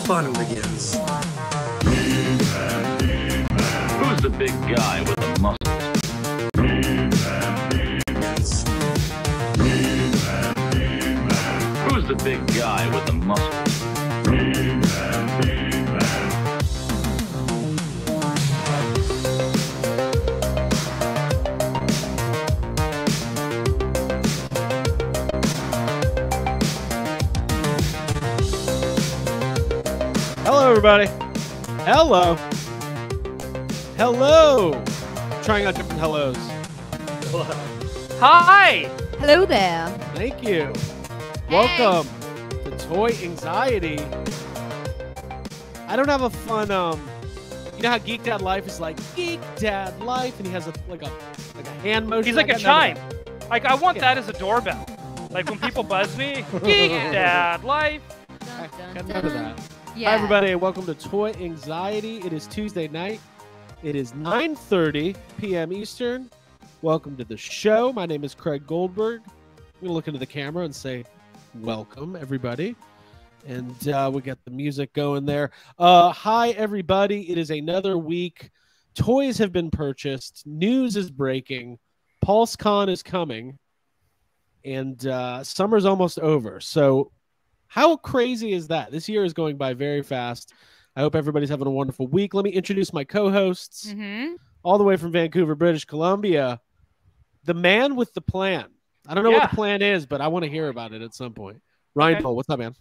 fun begins. Who's the big guy with the muscles? Who's the big guy with the muscles? Hello, everybody. Hello. Hello. Trying out different hellos. Hi. Hello there. Thank you. Hey. Welcome to Toy Anxiety. I don't have a fun, you know how Geek Dad Life is like, Geek Dad Life, and he has a hand motion? He's like a chime. Like, I want that as a doorbell. Like, when people buzz me, Geek Dad Life. Dun, dun, Got none of that. Yeah. Hi, everybody. Welcome to Toy Anxiety. It is Tuesday night. It is 9:30 p.m. Eastern. Welcome to the show. My name is Craig Goldberg. I'm going to look into the camera and say, welcome, everybody. And we got the music going there. Hi, everybody. It is another week. Toys have been purchased. News is breaking. PulseCon is coming. And summer's almost over. So how crazy is that? This year is going by very fast. I hope everybody's having a wonderful week. Let me introduce my co-hosts. All the way from Vancouver, British Columbia. The man with the plan. I don't know what the plan is, but I want to hear about it at some point. Ryan Pohl, what's up, man?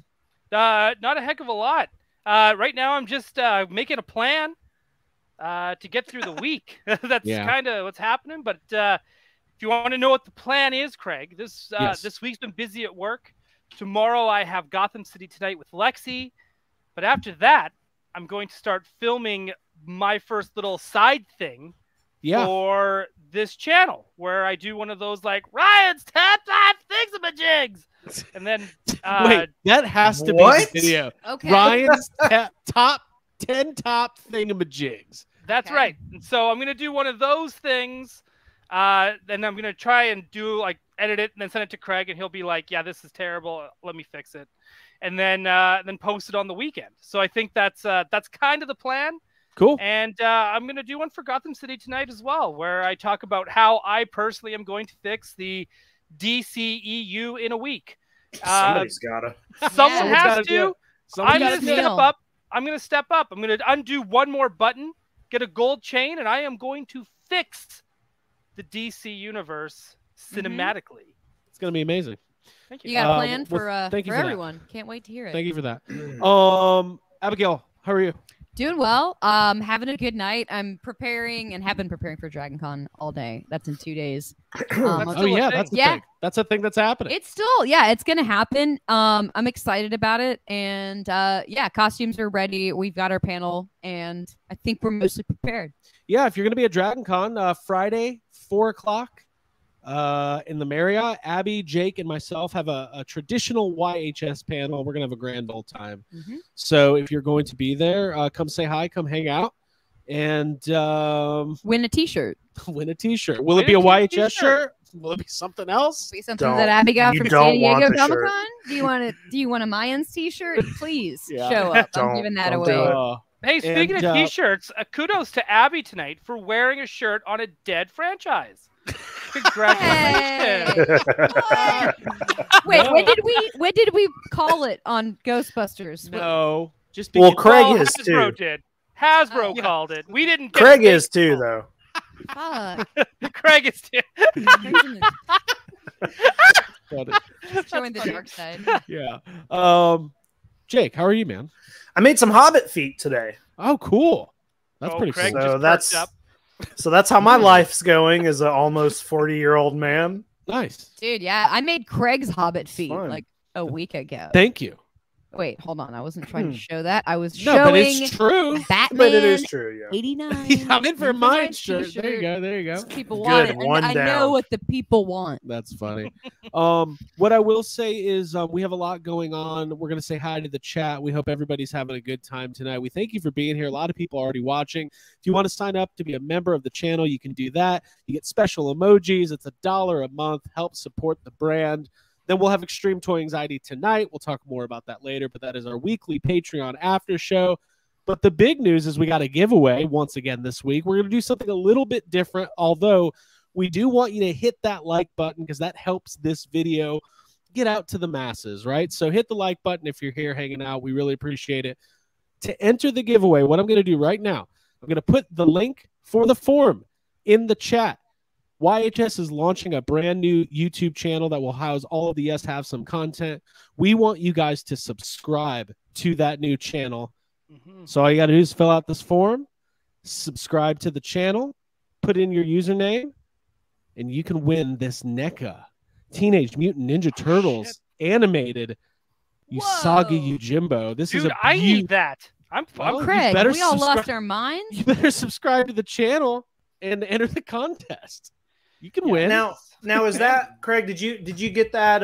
Not a heck of a lot. Right now, I'm just making a plan to get through the week. That's kind of what's happening. But if you want to know what the plan is, Craig, this week's been busy at work. Tomorrow, I have Gotham City Tonight with Lexi. But after that, I'm going to start filming my first little side thing for this channel, where I do one of those like Ryan's top 5 thingamajigs, and then wait, that has to be the video. Okay. Ryan's top 10 thingamajigs. That's right. And so I'm gonna do one of those things. Then I'm gonna try and do edit it and then send it to Craig, and he'll be like, "Yeah, this is terrible. Let me fix it," and then post it on the weekend. So I think that's kind of the plan. Cool. And I'm going to do one for Gotham City Tonight as well, where I talk about how I personally am going to fix the DCEU in a week. Somebody's gotta. Someone has to. I'm going to step up. I'm going to step up. I'm going to undo one more button, get a gold chain, and I am going to fix the DC universe cinematically. It's going to be amazing. Thank you. You got a plan for everyone. Can't wait to hear it. Thank you for that. Abigail, how are you? Doing well. Having a good night. I'm preparing and have been preparing for Dragon Con all day. That's in 2 days. That's a thing. That's a thing that's happening. It's still, it's going to happen. I'm excited about it. And costumes are ready. We've got our panel, and I think we're mostly prepared. Yeah, if you're going to be at Dragon Con, Friday, 4 o'clock in the Marriott, Abby, Jake, and myself have a traditional YHS panel. We're going to have a grand old time. So if you're going to be there, come say hi, come hang out, and win a T-shirt. Win a T-shirt. Will it be a YHS shirt? Will it be something else? Be something that Abby got from San Diego Comic Con? Do you want a Mayans T-shirt? Please show up. I'm giving that away. Hey, speaking of T-shirts, kudos to Abby tonight for wearing a shirt on a dead franchise. Congratulations! Wait, when did we call it on Ghostbusters? No, just Craig is too. Hasbro did. Hasbro called it. We didn't. Get Craig is too, though. Fuck. Craig is too. Showing the dark side. Yeah. Jake, how are you, man? I made some Hobbit feet today. Oh, cool. That's pretty Craig cool. So that's how my life's going as an almost 40-year-old man. Nice. Dude, yeah. I made Craig's Hobbit feet Fun. like a week ago. Thank you. Wait, hold on. I wasn't trying to show that. I was No, showing but it's true. Batman But it is true, yeah. 89. I'm in for mine shirt. T-shirt. There you go. There you go. People Good, want it. one I down. know what the people want. That's funny. What I will say is we have a lot going on. We're going to say hi to the chat. We hope everybody's having a good time tonight. We thank you for being here. A lot of people are already watching. If you want to sign up to be a member of the channel, you can do that. You get special emojis. It's $1 a month. Help support the brand. Then we'll have Extreme Toy Anxiety tonight. We'll talk more about that later, but that is our weekly Patreon after show. But the big news is we got a giveaway once again this week. We're going to do something a little bit different, although we do want you to hit that like button because that helps this video get out to the masses, right? So hit the like button if you're here hanging out. We really appreciate it. To enter the giveaway, what I'm going to do right now, I'm going to put the link for the form in the chat. YHS is launching a brand new YouTube channel that will house all of the Yes Have Some content. We want you guys to subscribe to that new channel. So all you got to do is fill out this form, subscribe to the channel, put in your username, and you can win this NECA Teenage Mutant Ninja Turtles animated Usagi Yojimbo. This Dude, is I need that. I'm Craig, we all lost our minds. You better subscribe to the channel and enter the contest. You can win. Now is that Craig? Did you get that?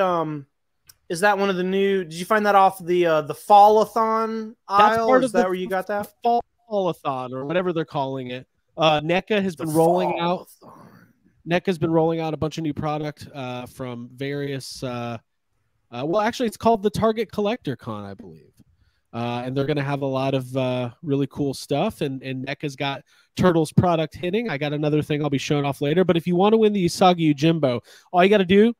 Is that one of the new? Did you find that off the Fallathon aisle? Is that where you got that? Fallathon or whatever they're calling it. NECA has been rolling out. NECA's been rolling out a bunch of new product from various. Well, actually, it's called the Target Collector Con, I believe. And they're going to have a lot of really cool stuff. And NECA's got Turtles product hitting. I got another thing I'll be showing off later. But if you want to win the Usagi Yojimbo, all you got to do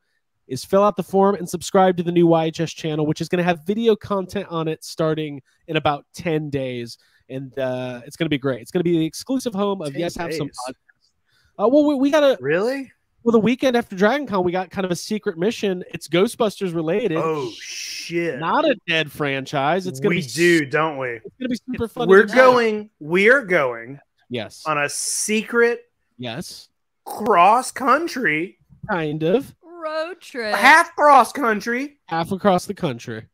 is fill out the form and subscribe to the new YHS channel, which is going to have video content on it starting in about 10 days. And it's going to be great. It's going to be the exclusive home of Yes Have Some podcasts. Well, we got to... Really? Well, the weekend after Dragon Con, we got kind of a secret mission. It's Ghostbusters related. Oh, shit. Not a dead franchise. It's gonna don't we? It's going to be super fun. We're going yes. on a secret cross-country kind of road trip. Half cross-country. Half across the country.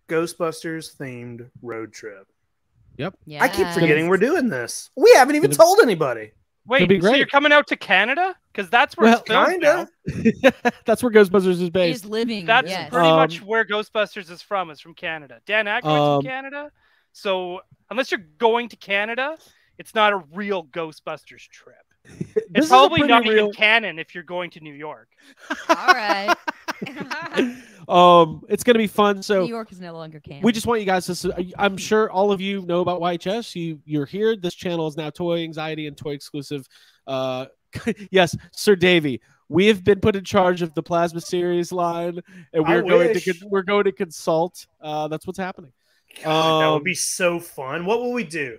Ghostbusters-themed road trip. Yep. Yes. I keep forgetting we're doing this. We haven't even told anybody. Wait, so you're coming out to Canada? Because that's where it's filmed now. That's where Ghostbusters is based. He's living. That's pretty much where Ghostbusters is from. Is from Canada. Dan Aykroyd's from Canada. So unless you're going to Canada, it's not a real Ghostbusters trip. It's probably not even canon if you're going to New York. All right. It's going to be fun. So New York is no longer canon. We just want you guys to. I'm sure all of you know about YHS. You're here. This channel is now Toy Anxiety and Toy Exclusive. Yes, Sir Davey. We have been put in charge of the Plasma Series line, and we're going to consult. That's what's happening. God, that would be so fun. What will we do?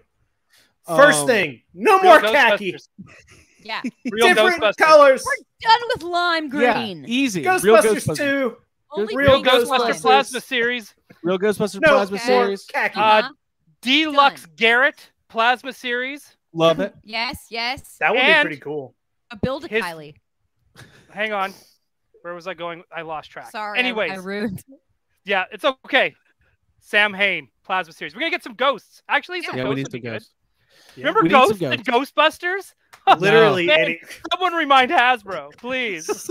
First thing, no more khaki. Yeah. Real different colors. We're done with lime green. Yeah, easy. Ghostbusters 2. Real Ghostbusters Plasma Series. Real Ghostbusters Plasma Series. Khaki. Deluxe Garrett Plasma Series. Love it. Yes. That would be pretty cool. A build a Kylie. Hang on. Where was I going? I lost track. Sorry. Anyways. I ruined. Yeah, it's okay. Sam Hain Plasma Series. We're going to get some ghosts. Actually, some ghosts we need would be some ghosts. good. Remember Ghosts and Ghostbusters? Literally. Man, someone remind Hasbro, please.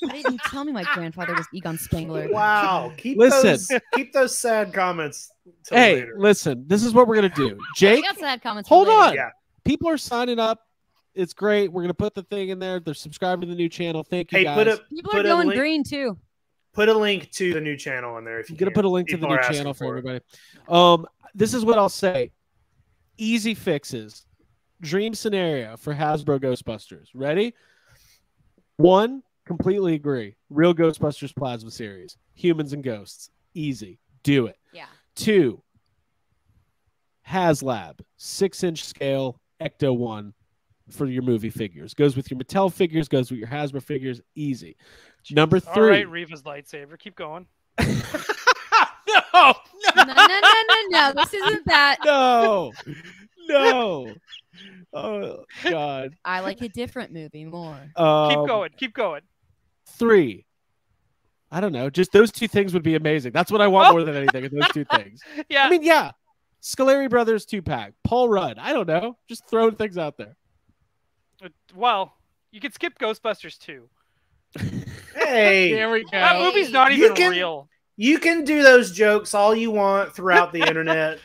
Why didn't you tell me my grandfather was Egon Spengler? Wow. Keep those sad comments till later. Listen. This is what we're going to do. Jake, sad comments hold on. Yeah. People are signing up. It's great. We're going to put the thing in there. They're subscribed to the new channel. Thank you, guys. People are going green, too. Put a link to the new channel in there. If you're going to put a link to the new channel for everybody. This is what I'll say. Easy fixes. Dream scenario for Hasbro Ghostbusters. Ready? 1, completely agree. Real Ghostbusters Plasma Series. Humans and ghosts. Easy. Do it. Yeah. 2, HasLab. 6-inch scale Ecto 1 for your movie figures. Goes with your Mattel figures. Goes with your Hasbro figures. Easy. Number 3. All right, Reva's lightsaber. Keep going. No. This isn't that. No. Oh, God. I like a different movie more. Keep going. 3. I don't know. Just those 2 things would be amazing. That's what I want more than anything. Is those 2 things. Yeah. I mean, yeah. Scoleri Brothers 2-pack. Paul Rudd. I don't know. Just throwing things out there. Well, you could skip Ghostbusters 2. Hey. There we go. That movie's not even real. You can do those jokes all you want throughout the internet.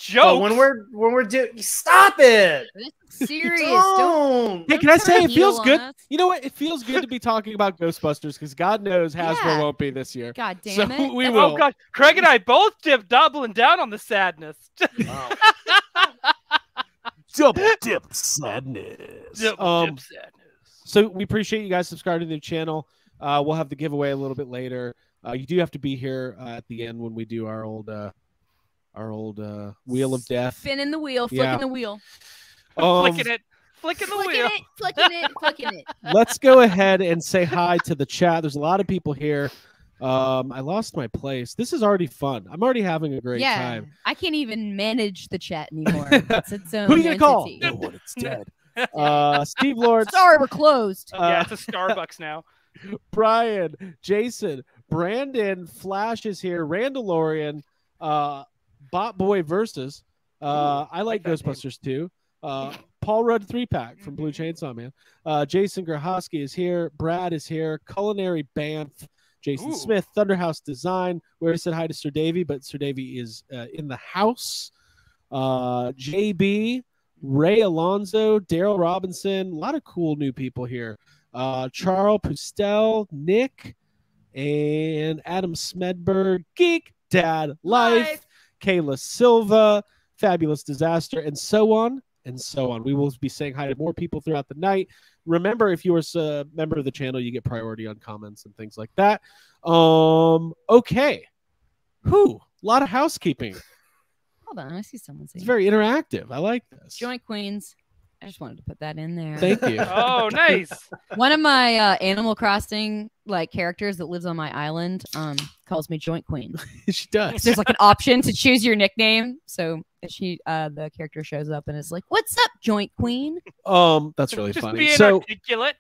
Jokes. When we're doing, stop it. This is serious. Don't. Hey, can I say it feels good? Us. You know what? It feels good to be talking about Ghostbusters because God knows Hasbro won't be this year. God damn So it. we will. Oh God, Craig and I both doubling down on the sadness. Double dip sadness. Double dip sadness. So we appreciate you guys subscribing to the channel. We'll have the giveaway a little bit later. You do have to be here at the end when we do our old Wheel of Death. Spinning the wheel, Yeah. flicking the wheel. Flicking the wheel. Flicking it. Let's go ahead and say hi to the chat. There's a lot of people here. I lost my place. This is already fun. I'm already having a great time. I can't even manage the chat anymore. It's its own Who are you gonna call? entity. No one. It's dead. Steve Lawrence. Sorry, we're closed. Yeah, it's a Starbucks now. Brian, Jason, Brandon, Flash is here. Randalorian, Bot Boy versus. I like that Ghostbusters too. Paul Rudd 3-pack from Blue Chainsaw Man. Jason Grahowski is here. Brad is here. Culinary Banff. Jason Smith, Thunderhouse Design. We already said hi to Sir Davey, but Sir Davey is in the house. JB, Ray Alonso, Daryl Robinson. A lot of cool new people here. Charles Pustel, Nick, and Adam Smedberg, Geek Dad Life, Kayla Silva, Fabulous Disaster, and so on and so on. We will be saying hi to more people throughout the night. Remember, if you're a member of the channel, you get priority on comments and things like that. Okay. A lot of housekeeping. Hold on, I see someone saying It's very interactive. I like this. Joint Queens. I just wanted to put that in there. Thank you. Oh, nice. One of my Animal Crossing characters that lives on my island calls me Joint Queen. She does. There's an option to choose your nickname. So the character shows up and is like, "What's up, Joint Queen?" That's really Just funny. being So articulate.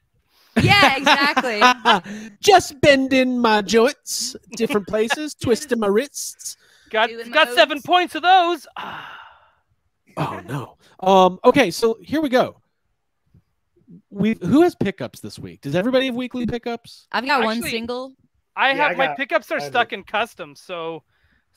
Yeah, exactly. just bending my joints, different places, twisting my wrists. Got Doing my 7 oats. points of those. Oh no. Okay, so here we go. Who has pickups this week? Does everybody have weekly pickups? I've got one Actually- single. I Yeah, have my pickups are stuck in custom, so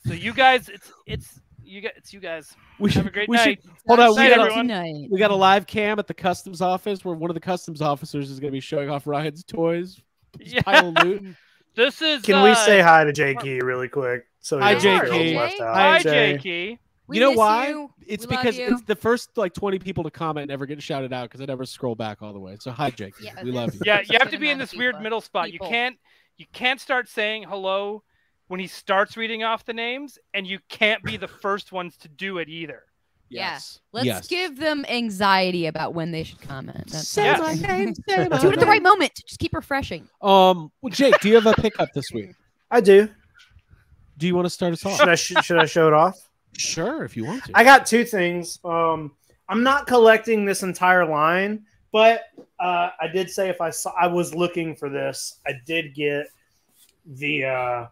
you guys, it's you guys. We Have a great we night. Hold on, Night, everyone. Tonight. we got a live cam at the customs office where one of the customs officers is going to be showing off Ryan's toys. His pile of loot. This is. Can we say hi to Jakey really quick? So Hi, he doesn't Jakey. feel left out? Hi, Jay. Jakey. We You know miss why? you. It's We love because you. it's the first 20 people to comment never get shouted out because I never scroll back all the way. So hi, Jake. Yeah, We love you. Yeah, Such you a have good to be in amount of this weird people. middle spot. You can't start saying hello when he starts reading off the names, and you can't be the first ones to do it either. Yes. Let's Yes. give them anxiety about when they should comment. Say Yeah. my name. Say my Do it at the name. right moment. Just keep refreshing. Well, Jake, do you have a pickup this week? I do. Do you want to start us off? Should I show it off? Sure, if you want to. I got two things. I'm not collecting this entire line, but I did say if I was looking for this, I did get the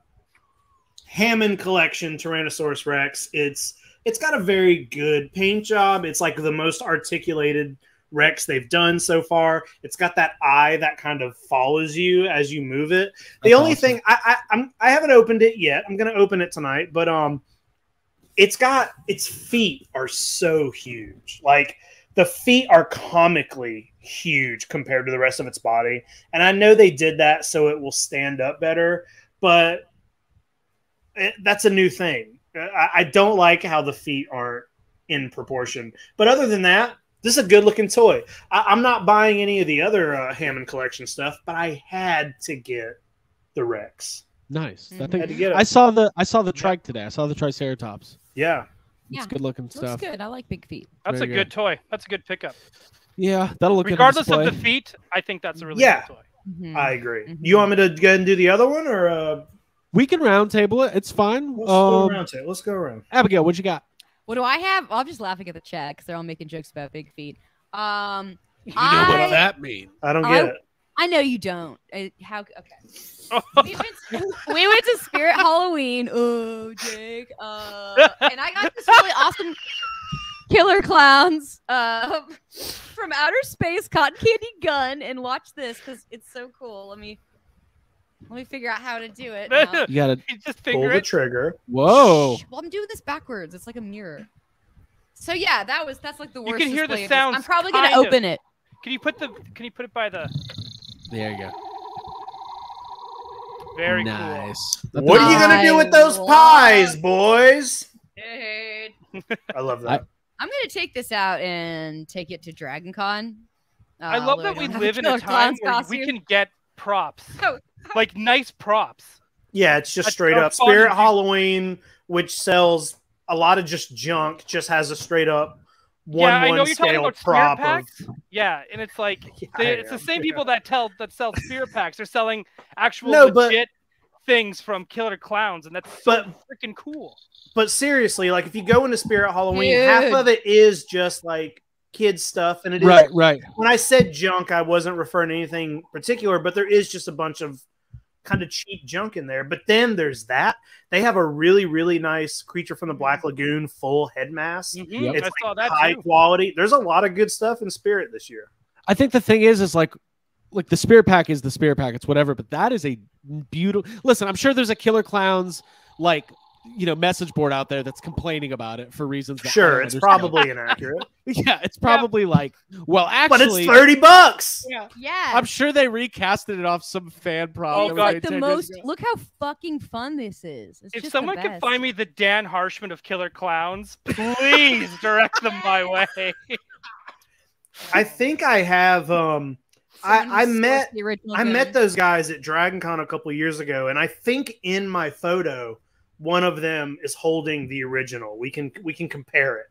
Hammond collection Tyrannosaurus Rex. It's got a very good paint job. It's like the most articulated Rex they've done so far. It's got that eye that kind of follows you as you move it. The That's only awesome. thing I haven't opened it yet. I'm gonna open it tonight, but its feet are so huge. Like the feet are comically huge compared to the rest of its body. And I know they did that so it will stand up better, but that's a new thing. I don't like how the feet aren't in proportion. But other than that, this is a good looking toy. I'm not buying any of the other Hammond collection stuff, but I had to get the Rex. Nice. I Had to think get it. I saw the trike today. I saw the Triceratops. Yeah. It's Yeah. good looking Looks stuff. good. I like big feet. That's Very a good toy. That's a good pickup. Yeah, that'll look Regardless good on of the display. feet, I think that's a really Yeah. good toy. Mhm. I agree. Mhm. You want me to go ahead and do the other one, or We can round table it. It's fine. let's go around to it? Let's go around. Abigail, what you got? What do I have? I'm just laughing at the chat because they're all making jokes about big feet. You I- what that means. I don't get it. I know you don't. How? Okay. We went to Spirit Halloween. Oh, Jake. And I got this really awesome killer clowns from outer space cotton candy gun. And watch this because it's so cool. Let me figure out how to do it. now. You gotta. You just Pull figure the it. trigger. Whoa. Well, I'm doing this backwards. It's like a mirror. So yeah, that's like the worst. You can hear the display of this. sounds. I'm probably gonna kind of. open it. Can you put it by the? There you go. Very nice. cool. What are you gonna do with those pies, boys? Dude. I love that. I'm gonna take this out and take it to Dragon Con. I love although that we don't have live in a Killer time Clowns where we costume. can get props, Oh. like nice props. Yeah, it's just That's straight so up. fun. Spirit Halloween, which sells a lot of just junk, just has a straight up Yeah, I know one you're talking scale about prop spirit of. packs. Yeah, and it's like Yeah, I it's the am, same yeah. people that sell spirit packs. They're selling actual No, but- legit things from Killer Clowns, and that's But- freaking cool. But seriously, like if you go into Spirit Halloween, Dude. half of it is just like kids stuff, and it is. Right. When I said junk, I wasn't referring to anything particular, but there is just a bunch of kind of cheap junk in there. But then there's that. They have a really, really nice Creature from the Black Lagoon full head mask. Yep. It's I saw that high too. quality. There's a lot of good stuff in Spirit this year. I think the thing is like the spirit pack is the spirit pack. It's whatever, but that is a beautiful. Listen, I'm sure there's a Killer Clowns message board out there that's complaining about it for reasons. That I Sure, don't it's understand. probably inaccurate, Yeah, it's probably like, well, but actually, it's $30. Yeah, Yeah. I'm sure they recasted it off some fan prop. Oh, that it's was God. like made the 10 years most. ago. Look how fucking fun this is. It's If just someone the could best. find me the Dan Harshman of Killer Clowns, please direct them my way. I think I have. Someone I who met sourced the original I gun. met those guys at Dragon Con a couple years ago, and I think in my photo, one of them is holding the original. We can compare it.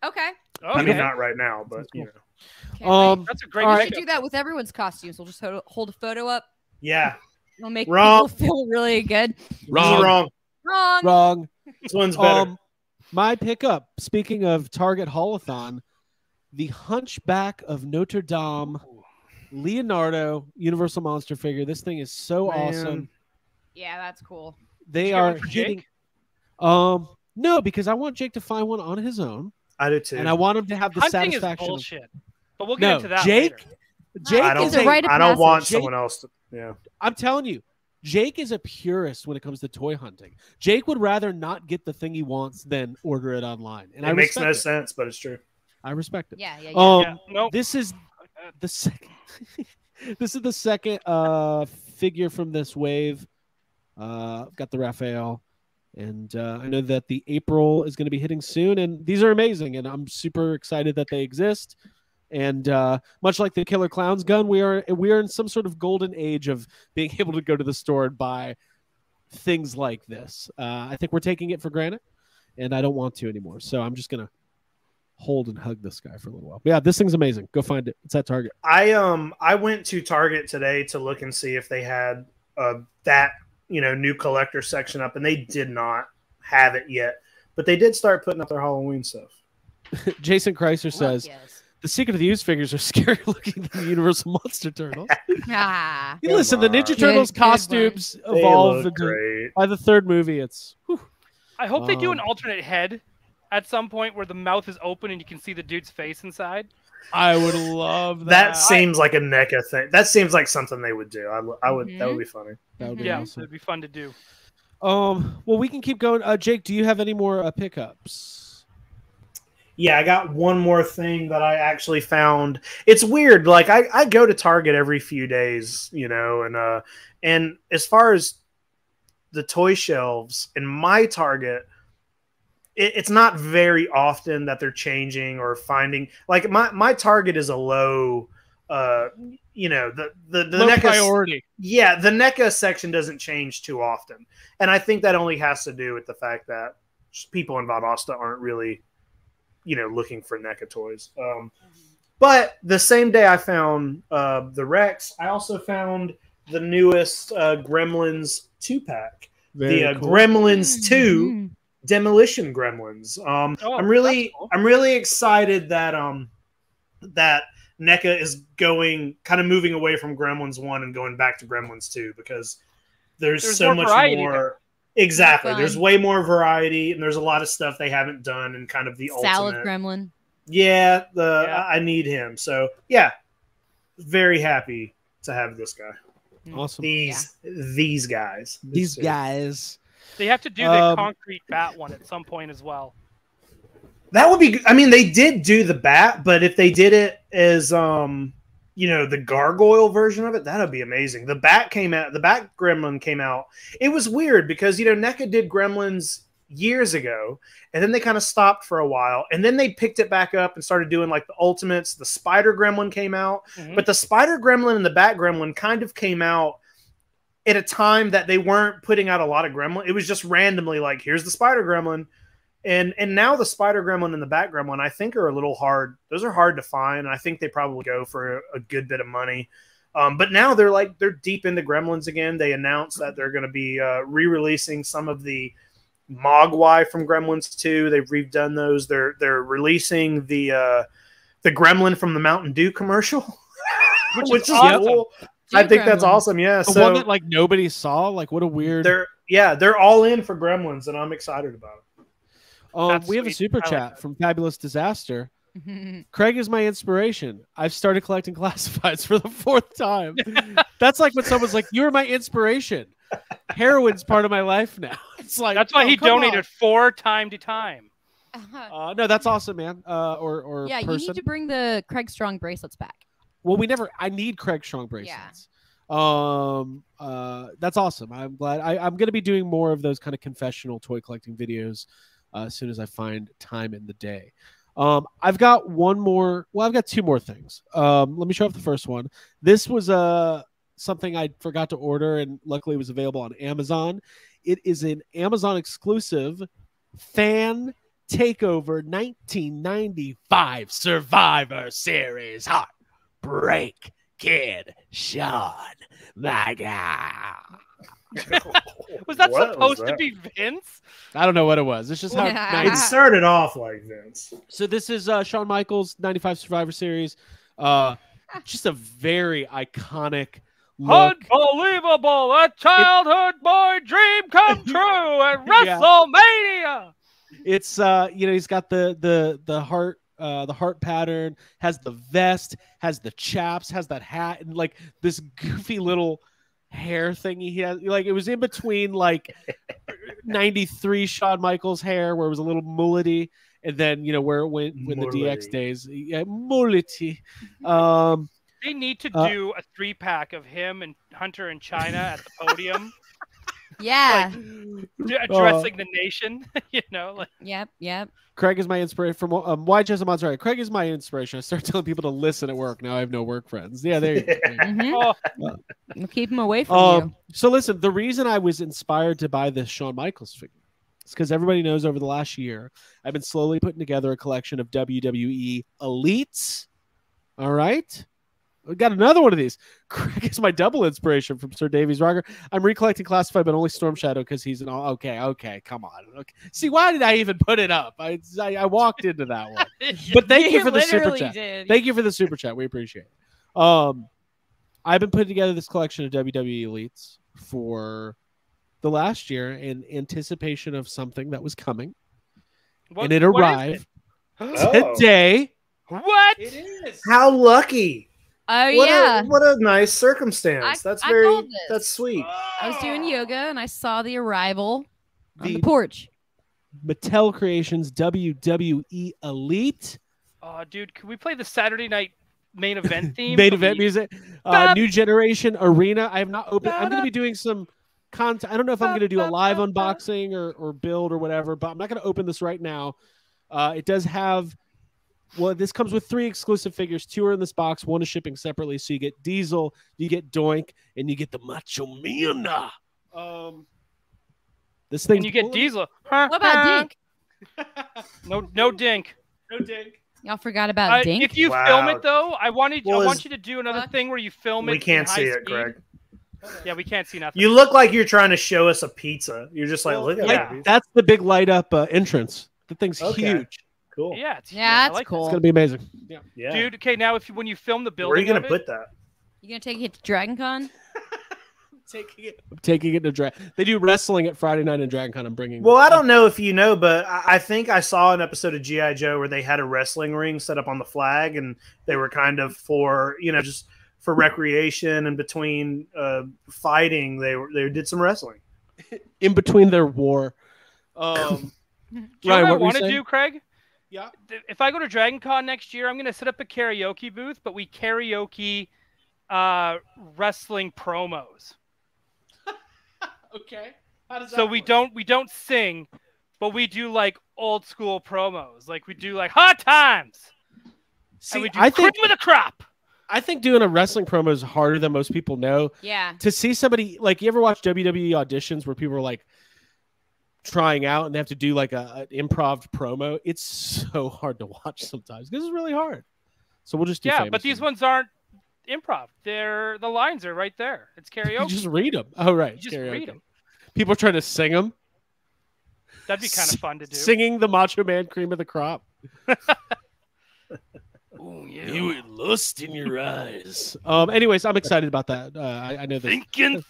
Okay. I mean, Okay. not right now, but you know, Can't wait. That's a great all We right. should do that with everyone's costumes. We'll just hold a photo up. yeah. It'll make Wrong. people feel really good. Wrong. Wrong. Wrong. Wrong. This one's better. My pickup. Speaking of Target Haulathon, the Hunchback of Notre Dame, Leonardo Universal Monster figure. This thing is so Man. awesome. Yeah, that's cool. They you get are one for hitting. Jake? No, because I want Jake to find one on his own, I do too. and I want him to have the Hunting is satisfaction. bullshit, but we'll get No, into that Jake. later. Jake I don't. is a rite of I don't want passage. someone else to. Yeah. I'm telling you, Jake is a purist when it comes to toy hunting. Jake would rather not get the thing he wants than order it online, and I It makes respect no it. sense, but it's true. I respect it. Yeah. Yeah, nope. This is the second. This is the second figure from this wave. Got the Raphael, and I know that the April is going to be hitting soon, and these are amazing, and I'm super excited that they exist. And much like the Killer Clowns gun, we are in some sort of golden age of being able to go to the store and buy things like this. I think we're taking it for granted, and I don't want to anymore. So I'm just gonna hold and hug this guy for a little while. But yeah, this thing's amazing. Go find it. It's at Target. I went to Target today to look and see if they had that new collector section up, and they did not have it yet. But they did start putting up their Halloween stuff. Jason Chrysler says Yes. the Secret of the Use figures are scarier looking than the Universal Monster Turtles. Ah. Hey, listen, the Ninja Good- Turtles good one. costumes They evolve look into, great. by the third movie. It's whew. I hope they do an Um, alternate head at some point where the mouth is open and you can see the dude's face inside. I would love That that. seems like a NECA thing. That seems like something they would do. I would. That would be funny. That would be Yeah, awesome. it'd be fun to do. Well, we can keep going. Jake, do you have any more pickups? Yeah, I got one more thing that I actually found. It's weird. Like I go to Target every few days, and as far as the toy shelves in my Target, it's not very often that they're changing or finding. Like my Target is a low, the Low NECA priority. Yeah, the NECA section doesn't change too often, and I think that only has to do with the fact that people in Valdosta aren't really, looking for NECA toys. But the same day I found the Rex, I also found the newest Gremlins 2-pack, the Cool. Gremlins 2 Mhm. Demolition Gremlins. I'm really that's cool. I'm really excited that that NECA is kind of moving away from Gremlins 1 and going back to Gremlins 2 because there's so more much variety more. there. Exactly. Fun. There's way more variety, and there's a lot of stuff they haven't done in kind of the Salad ultimate. gremlin. Yeah, Yeah. I need him. So yeah, very happy to have this guy. Awesome. These guys. These guys. They have to do the concrete bat one at some point as well. That would be. I mean, they did do the bat, but if they did it as the gargoyle version of it, that'd be amazing. The bat gremlin came out. It was weird because NECA did Gremlins years ago, and then they kind of stopped for a while, and then they picked it back up and started doing like the Ultimates. The Spider Gremlin came out, but the Spider Gremlin and the Bat Gremlin kind of came out at a time that they weren't putting out a lot of Gremlin. It was just randomly like, here's the Spider Gremlin. And now the Spider Gremlin and the Bat Gremlin, I think, are a little hard. Those are hard to find, and I think they probably go for a good bit of money. But now they're deep into Gremlins again. They announced that they're going to be re-releasing some of the Mogwai from Gremlins 2. They've redone those. They're releasing the Gremlin from the Mountain Dew commercial, which is awesome. Cool. I think that's awesome. Yeah, the one that like nobody saw. Like, what a weird. They're all in for Gremlins, and I'm excited about it. We have a super chat from Fabulous Disaster. Craig is my inspiration. I've started collecting classifieds for the 4th time. That's like when someone's like, "You're my inspiration." Heroin's part of my life now. It's like that's why he donated 4 time to time. No, that's awesome, man. Yeah, you need to bring the Craig Strong bracelets back. Well, I need Craig Strong bracelets. Yeah. That's awesome. I'm glad. I'm going to be doing more of those kind of confessional toy collecting videos as soon as I find time in the day. I've got one more. Well, I've got 2 more things. Let me show off the first one. This was something I forgot to order, and luckily it was available on Amazon. It is an Amazon exclusive fan takeover 1995 Survivor Series Heartbreak Kid Sean. My God. Was that supposed to be Vince? I don't know what it was. It's just how it started off like Vince. So this is Shawn Michaels 95 Survivor Series. Just a very iconic look. Unbelievable! A childhood boy dream come true at WrestleMania. It's he's got the heart pattern, has the vest, has the chaps, has that hat, and like this goofy little hair thing he has. Like it was in between like 93 Shawn Michaels hair where it was a little mullety, and then where it went when the DX days. Yeah, mullety. They need to do a 3-pack of him and Hunter in China at the podium. Yeah. Like, addressing the nation, like. Yep. Craig is my inspiration from Why Just a Monster. Craig is my inspiration. I start telling people to listen at work. Now I have no work friends. Yeah, there you go. We'll keep him away from you. So listen, the reason I was inspired to buy this Shawn Michaels figure is because everybody knows over the last year, I've been slowly putting together a collection of WWE Elites. All right. We got another one of these. Craig is my double inspiration from Sir Davies Rocker. I'm recollecting Classified, but only Storm Shadow because he's an all. Okay, come on. Okay. See, why did I even put it up? I walked into that one. But thank you for the super chat. Thank you for the super chat. We appreciate it. I've been putting together this collection of WWE Elites for the last year in anticipation of something that was coming, and it arrived today. What? It is. How lucky! Oh, what a nice circumstance. That's sweet. I was doing yoga and I saw the arrival on the porch. Mattel Creations WWE Elite. Oh, dude, can we play the Saturday night main event theme? Main event music. New Generation Arena. I have not opened. I'm going to be doing some content. I don't know if I'm going to do a live unboxing or build or whatever, but I'm not going to open this right now. It does have. Well, this comes with 3 exclusive figures. 2 are in this box. 1 is shipping separately. So you get Diesel, you get Doink, and you get the Macho Man. This thing. And you get Diesel. What about Dink? No Dink. No Dink. Y'all forgot about Dink? If you film it, though, I want you to do another thing where you film it. We can't see it, Greg. Yeah, we can't see nothing. You look like you're trying to show us a pizza. You're just like, look at that. That's the big light up entrance. The thing's huge. Cool. Yeah, that's cool. It's gonna be amazing. Yeah. Dude, okay, now when you film the building, where are you gonna put that? You gonna take it to Dragon Con? I'm taking it to Dragon. They do wrestling at Friday night in Dragon Con. I'm bringing. Well, I don't know if you know, but I think I saw an episode of G.I. Joe where they had a wrestling ring set up on the flag, and they were kind of for just for recreation and between fighting. They did some wrestling in between their war. Do you know what I want to do, Craig? Yeah. If I go to Dragon Con next year, I'm going to set up a karaoke booth, but we karaoke wrestling promos. Okay. How does that So work? we don't sing, but we do like old school promos. Like we do like hot times. See, and we do I cream think of the crop. I think doing a wrestling promo is harder than most people know. Yeah. To see somebody like, you ever watch WWE auditions where people are like trying out and they have to do like an improv promo? It's so hard to watch sometimes because it's really hard. So we'll just do Yeah, famous but these ones. ones aren't improv. The lines are right there. It's You karaoke. just read them. Oh, right. You just karaoke. read them. People are trying to sing them. That'd be kind of fun to do. Singing the Macho Man cream of the crop. Ooh, yeah. You had lust in your eyes. Anyways, I'm excited about that. I know this. Thinking.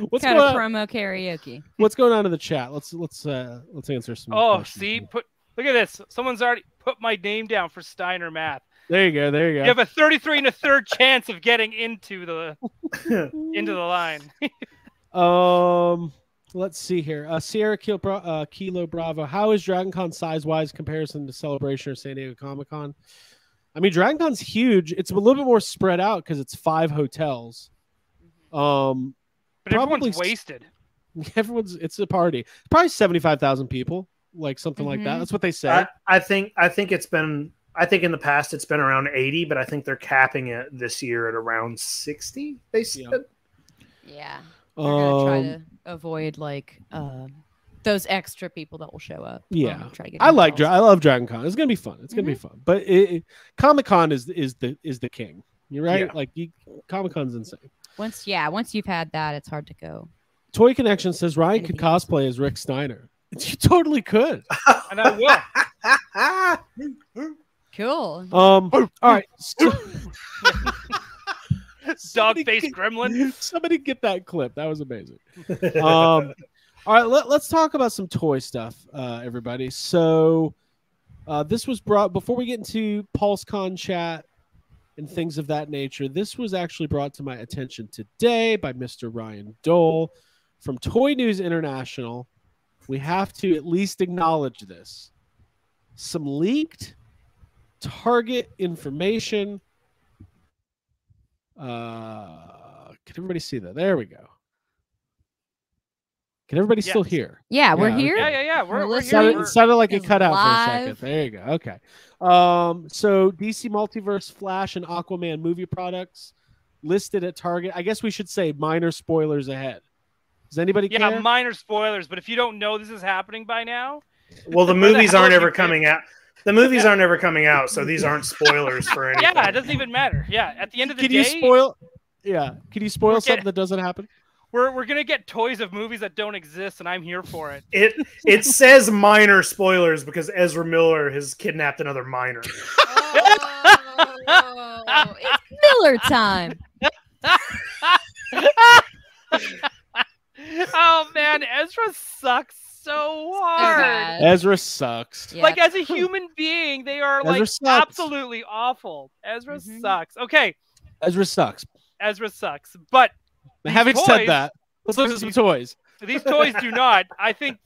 What's Kind going of on? promo karaoke. What's going on in the chat? Let's answer some. Oh, questions. see, look at this. Someone's already put my name down for Steiner Math. There you go. There you You go. have a 33 1/3 chance of getting into the line. Let's see here. Sierra Kilo Bravo. How is Dragon Con size-wise comparison to Celebration or San Diego Comic-Con? I mean, Dragon Con's huge. It's a little bit more spread out because it's 5 hotels. But Probably everyone's wasted. It's a party. Probably 75,000 people, like something like that. That's what they say. I think it's been. I think in the past it's been around 80, but I think they're capping it this year at around 60. They said. Yeah. We're gonna try Um, to avoid like those extra people that will show up. Yeah, Try to get I hotels. love Dragon Con. It's gonna be fun. It's gonna be fun. But Comic Con is the king. You're right. Yeah. Like Comic Con's insane. Once you've had that, it's hard to go. Toy Connection says Ryan could Anything else? cosplay as Rick Steiner. You totally could. And I will. Cool. All right. Dog-faced gremlin. Somebody get that clip. That was amazing. All right, let's talk about some toy stuff, everybody. So this was brought before we get into PulseCon chat and things of that nature. This was actually brought to my attention today by Mr. Ryan Dole from Toy News International. We have to at least acknowledge this. Some leaked Target information. Can everybody see that? There we go. Can everybody still Yes. hear? Yeah, we're Yeah, here. Yeah. We're We're here. listening. It sounded like it It's cut out for a live. second. There you go. Okay. So DC Multiverse, Flash, and Aquaman movie products listed at Target. I guess we should say minor spoilers ahead. Does anybody Yeah, care? minor spoilers, but if you don't know this is happening by now, Well, the Where the movies hell aren't have ever you been? coming out. The movies aren't ever coming out, so these aren't spoilers for anything. yeah, it doesn't even matter. Yeah, at the end of the Can day, you spoil? Yeah. Can you spoil We're something getting- that doesn't happen? we're gonna get toys of movies that don't exist, and I'm here for it. It says minor spoilers because Ezra Miller has kidnapped another minor. Oh, it's Miller time. Oh man, Ezra sucks so hard. bad. Ezra sucks. Yeah. Like as a human being, they are Ezra like sucks. absolutely awful. Ezra Mhm. sucks. Okay, Ezra sucks. Ezra sucks. But these Having said toys- that, let's look at some toys. these toys do not. I think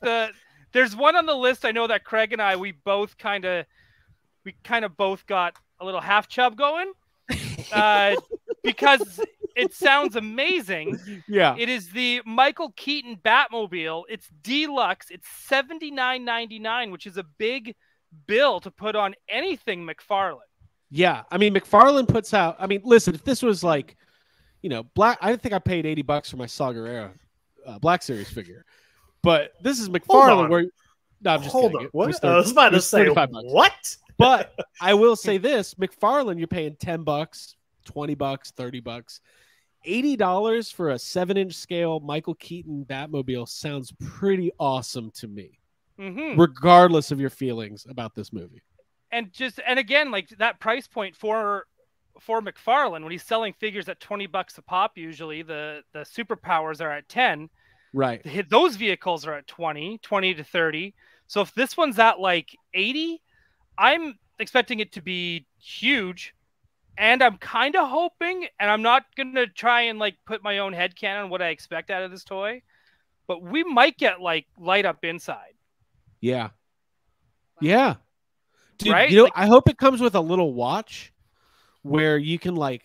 there's one on the list. I know that Craig and I we kind of both got a little half chub going because it sounds amazing. Yeah. It is the Michael Keaton Batmobile. It's deluxe. It's $79.99, which is a big bill to put on anything McFarlane. Yeah, I mean McFarlane puts out. I mean, listen, if this was like, Black, I think I paid $80 for my Saw Gerrera Black Series figure, but this is Hold McFarlane. on. Where no, I'm just Hold kidding. on. What? It I was about it to was say, $35. what? But I will say this: McFarlane, you're paying $10, $20, $30, $80 for a 7-inch scale Michael Keaton Batmobile sounds pretty awesome to me, Mm-hmm. regardless of your feelings about this movie. And again, like that price point for McFarlane when he's selling figures at $20 a pop, usually the superpowers are at 10. Right. Those vehicles are at 20 to 30. So if this one's at like 80, I'm expecting it to be huge. And I'm kind of hoping, and I'm not going to try and like put my own headcanon on what I expect out of this toy, but we might get like light up inside. Yeah. Yeah. Dude, Right? you know, Like- I hope it comes with a little watch where you can like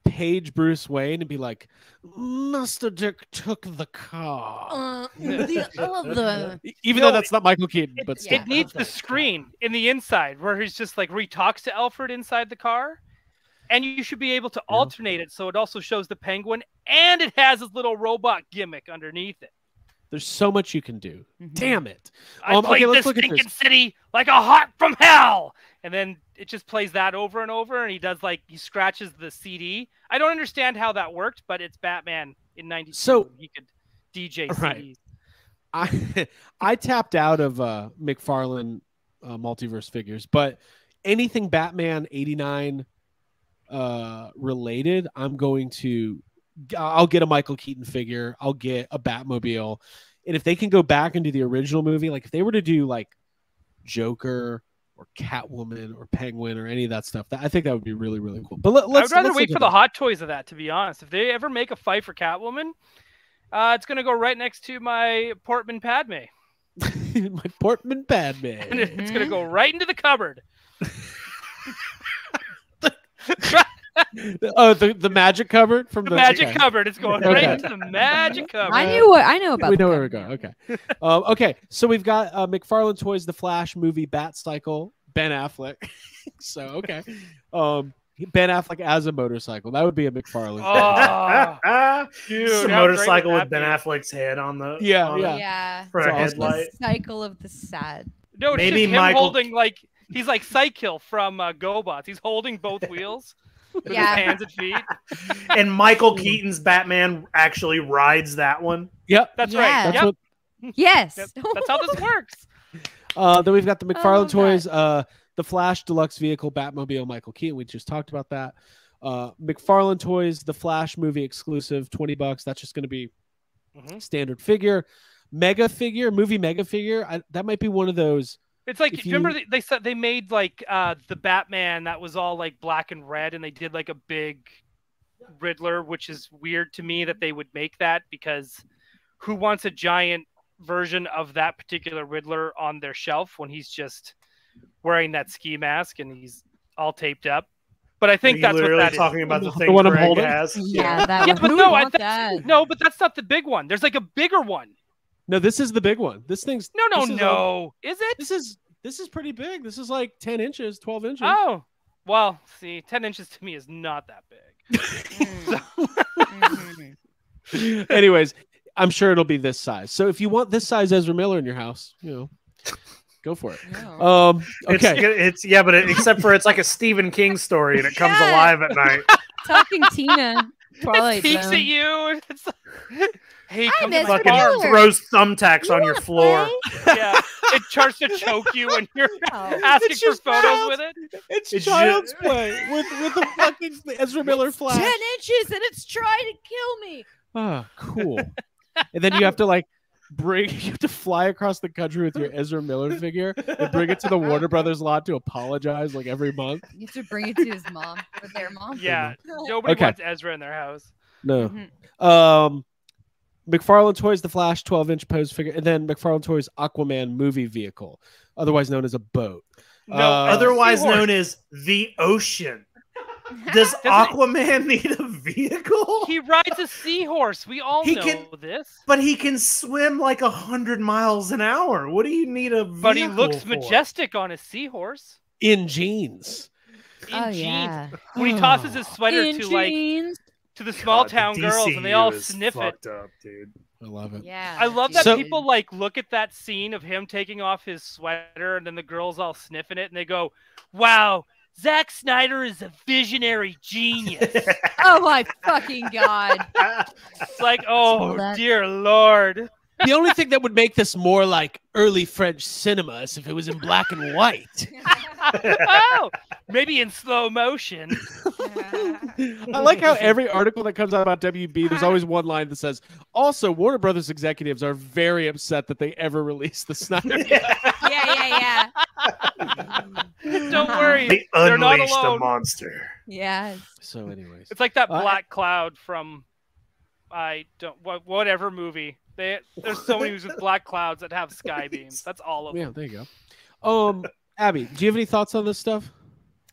page Bruce Wayne and be like, Master Dick took the car. The other. Even No, though that's not Michael Keaton, but It, still. it needs the screen in the inside where he's just like where he talks to Alfred inside the car. And you should be able to alternate it so it also shows the Penguin and it has his little robot gimmick underneath it. There's so much you can do. Damn it. I played this stinking city like a hawk from hell. And then it just plays that over and over. And he does like, he scratches the CD. I don't understand how that worked, but it's Batman in 92. So he could DJ right. CDs. I tapped out of Mcfarland multiverse figures, but anything Batman 89 related, I'll get a Michael Keaton figure. I'll get a Batmobile. And if they can go back into the original movie, like if they were to do like Joker or Catwoman or Penguin or any of that stuff, I think that would be really, really cool. But let's I would rather wait look for at the that. Hot Toys of that, to be honest. If they ever make a fight for Catwoman, it's going to go right next to my Portman Padme. My Portman Padme. And it's going to go right into the cupboard. Oh, the magic cupboard from The magic cupboard. It's going right Okay. into the magic cupboard. I know about. We the know where we're cupboard. going. Okay. Okay. So we've got McFarlane Toys, the Flash movie, Bat Cycle, Ben Affleck. So okay. Ben Affleck as a motorcycle. That would be a McFarlane. Oh, dude, It's a how great motorcycle would with that Ben be? Affleck's head on the Yeah. for It's a awesome. headlight. The cycle of the sad. No, it's Maybe just him Michael- holding like he's like Psykill from GoBots. He's holding both wheels with Yeah. his hands and feet. And Michael Keaton's Batman actually rides that one. Yep. That's Yeah. right. That's Yep. what, Yes. That's how this works. then we've got the McFarlane Oh, Toys, the Flash Deluxe Vehicle, Batmobile, Michael Keaton. We just talked about that. McFarlane Toys, the Flash movie exclusive, $20. That's just going to be standard figure. Movie mega figure. That might be one of those. It's like, If remember you- they said they made like the Batman that was all like black and red, and they did like a big Riddler, which is weird to me that they would make that, because who wants a giant version of that particular Riddler on their shelf when he's just wearing that ski mask and he's all taped up? But I think Are you that's what literally that is. talking about the The thing one I'm Craig holding? has. Yeah, that Yeah, one. but Who no, would want that's, that? no, but that's not the big one. There's like a bigger one. No, this is the big one. This thing's No. Is it? This is pretty big. This is like 10 inches, 12 inches. Oh, well, see, 10 inches to me is not that big. Anyways, I'm sure it'll be this size. So if you want this size Ezra Miller in your house, go for it. No. Okay. It's but except for it's like a Stephen King story and it comes Yeah. alive at night. Talking Tina. Twilight It peeks Zone. at you. And it's like, hey, Hi, come to Miss my Fucking Miller. farm. throws thumbtacks You on your wanna floor. play? Yeah, it starts to choke you when you're Oh. asking It's for just photos child's- with it. It's child's play with the fucking Ezra Miller Flash. 10 inches and it's trying to kill me. Oh, cool. And then you have to fly across the country with your Ezra Miller figure and bring it to the Warner Brothers lot to apologize like every month. You have to bring it to his mom or their mom. Yeah, nobody Okay. wants Ezra in their house. No. Mhm. McFarlane Toys, the Flash 12-inch pose figure, and then McFarlane Toys Aquaman movie vehicle, otherwise known as a boat. No, Otherwise seahorse. known as the ocean. Does Doesn't- Aquaman need a vehicle? He rides a seahorse. We all He know can- this. But he can swim like 100 miles an hour. What do you need a vehicle But he looks for? majestic on a seahorse. In jeans. In Oh, jeans. yeah. When he tosses his sweater In to God, small the town girls, and they all DCU is sniff it. fucked up, dude. I love it. Yeah. I love that So- people like look at that scene of him taking off his sweater, and then the girls all sniffing it, and they go, "Wow, Zack Snyder is a visionary genius." Oh my fucking god. It's like, oh that. dear lord. The only thing that would make this more like early French cinema is if it was in black and white. Oh, maybe in slow motion. I like how every article that comes out about WB, there's always one line that says, also, Warner Brothers executives are very upset that they ever released the Snyder. Yeah. Don't worry, They they're not unleashed a alone. monster. Yes. So, anyways. It's like that I- black cloud from whatever movie. There's so many movies with black clouds that have sky beams. That's all of them. Yeah, there you Abby, do you have any thoughts on this stuff?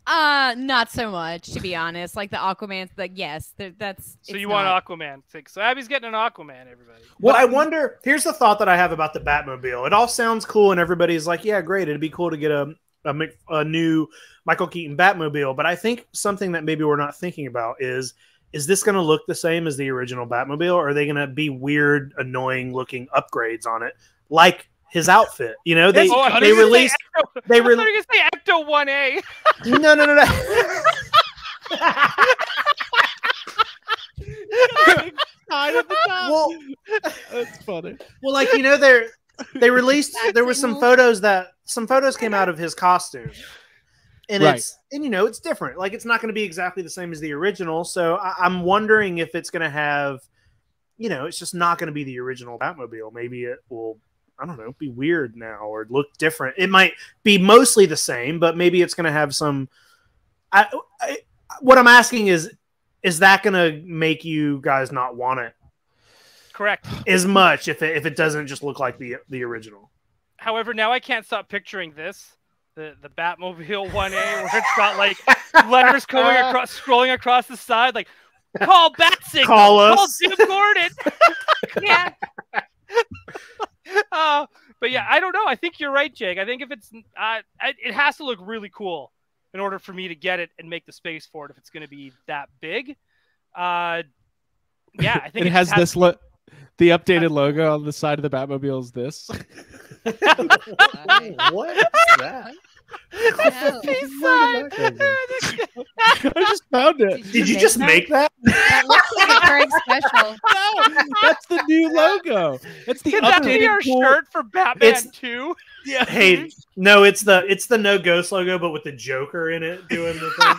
Not so much, to be honest. Like the Aquaman, like yes, that's. So you want Aquaman? So Abby's getting an Aquaman, everybody. Well, I wonder. Here's the thought that I have about the Batmobile. It all sounds cool, and everybody's like, "Yeah, great. It'd be cool to get a new Michael Keaton Batmobile." But I think something that maybe we're not thinking about is this going to look the same as the original Batmobile, or are they going to be weird, annoying-looking upgrades on it, like his outfit? You know, they released. They were going to say Ecto 1A. No. Well, that's funny. Well, like, you know, they released. There were some photos came out of his costume, and it's different. Like, it's not going to be exactly the same as the original. So I'm wondering if it's going to have, it's just not going to be the original Batmobile. Maybe it will. I don't know, be weird now or look different. It might be mostly the same, but maybe it's going to have some. What I'm asking is that going to make you guys not want it? Correct. As much if it doesn't just look like the original. However, now I can't stop picturing this. The Batmobile 1A where it's got like letters scrolling across the side, like call Bat Signal, call us, call Jim Gordon. Yeah. But yeah, I don't know. I think you're right, Jake. I think if it's it has to look really cool in order for me to get it and make the space for it if it's going to be that big. Yeah, I think it has this look. The updated logo on the side of the Batmobile is this. What is that? I just found it. Did you just make that? That looks like a Craig special. No, that's the new logo. It's the Could that be our shirt for Batman 2? Yeah. Hey, no, it's the No Ghost logo, but with the Joker in it doing the thing.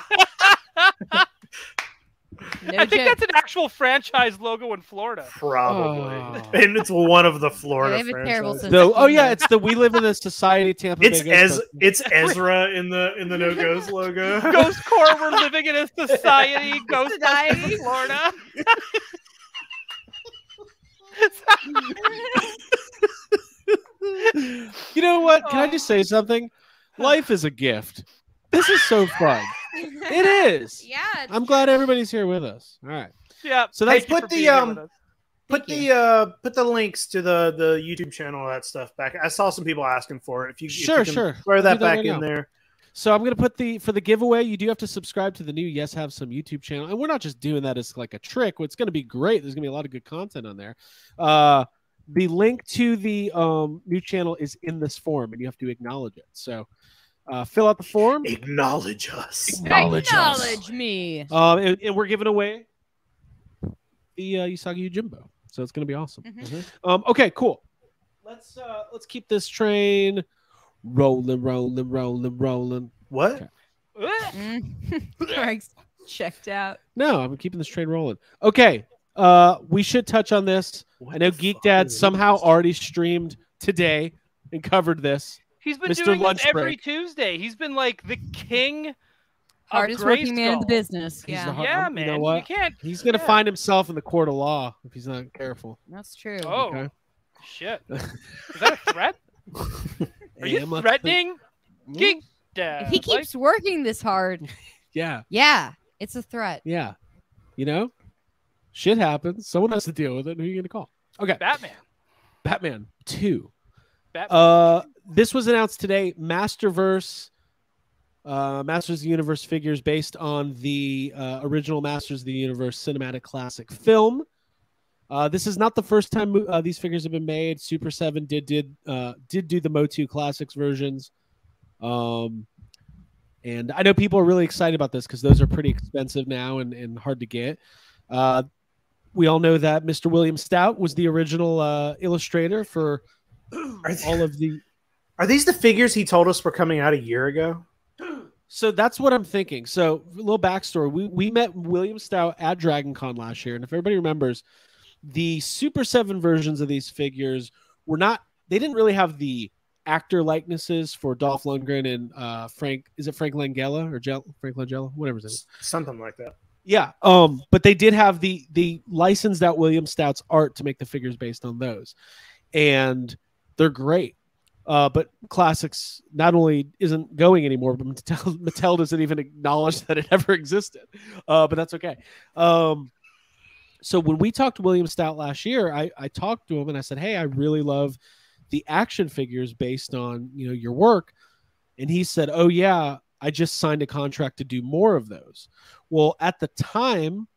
I think that's an actual franchise logo in Florida. Probably. And it's one of the Florida franchises. It's the We Live in a Society Tampa Bay. It's Ezra in the No Ghost logo. Ghost Corps, we're living in a society. Ghostbusters, Florida. You know what? Can I just say something? Life is a gift. This is so fun. It is. Yeah. I'm glad everybody's here with us. All right. Yeah. So that's put the links to the YouTube channel, all that stuff back. I saw some people asking for it. If you sure. Throw that back in there. So I'm going to put for the giveaway, you do have to subscribe to the new Yes Have Some YouTube channel. And we're not just doing that as like a trick. It's going to be great. There's going to be a lot of good content on there. The link to the new channel is in this form, and you have to acknowledge it. So fill out the form. Acknowledge us. Acknowledge me. And we're giving away the Usagi Yojimbo. So it's going to be awesome. Mm-hmm. Okay, cool. Let's keep this train rolling. What? Okay. Craig's checked out. No, I'm keeping this train rolling. Okay. We should touch on this. I know Geek Dad somehow already streamed today and covered this. He's been doing this every Tuesday. He's been like the king. Hardest working man in the business. Yeah, man. You know what? He's going to find himself in the court of law if he's not careful. That's true. Oh, okay. Shit. Is that a threat? Are you threatening Geek Dad? If he keeps working this hard. Yeah. Yeah. It's a threat. Yeah. You know? Shit happens. Someone has to deal with it. Who are you going to call? Okay. Batman 2. This was announced today. Masters of the Universe figures based on the original Masters of the Universe cinematic classic film. This is not the first time these figures have been made. Super 7 did do the Motu Classics versions. And I know people are really excited about this because those are pretty expensive now and hard to get. We all know that Mr. William Stout was the original illustrator for all of the... Are these the figures he told us were coming out a year ago? So that's what I'm thinking. So a little backstory. We met William Stout at Dragon Con last year. And if everybody remembers, the Super 7 versions of these figures they didn't really have the actor likenesses for Dolph Lundgren and Frank Langella or Frank Langella? Whatever it is. Something like that. Yeah. But they did have the licensed out William Stout's art to make the figures based on those. And they're great. But Classics not only isn't going anymore, but Mattel doesn't even acknowledge that it ever existed. But that's okay. So when we talked to William Stout last year, I talked to him and I said, hey, I really love the action figures based on, your work. And he said, oh yeah, I just signed a contract to do more of those. Well, at the time,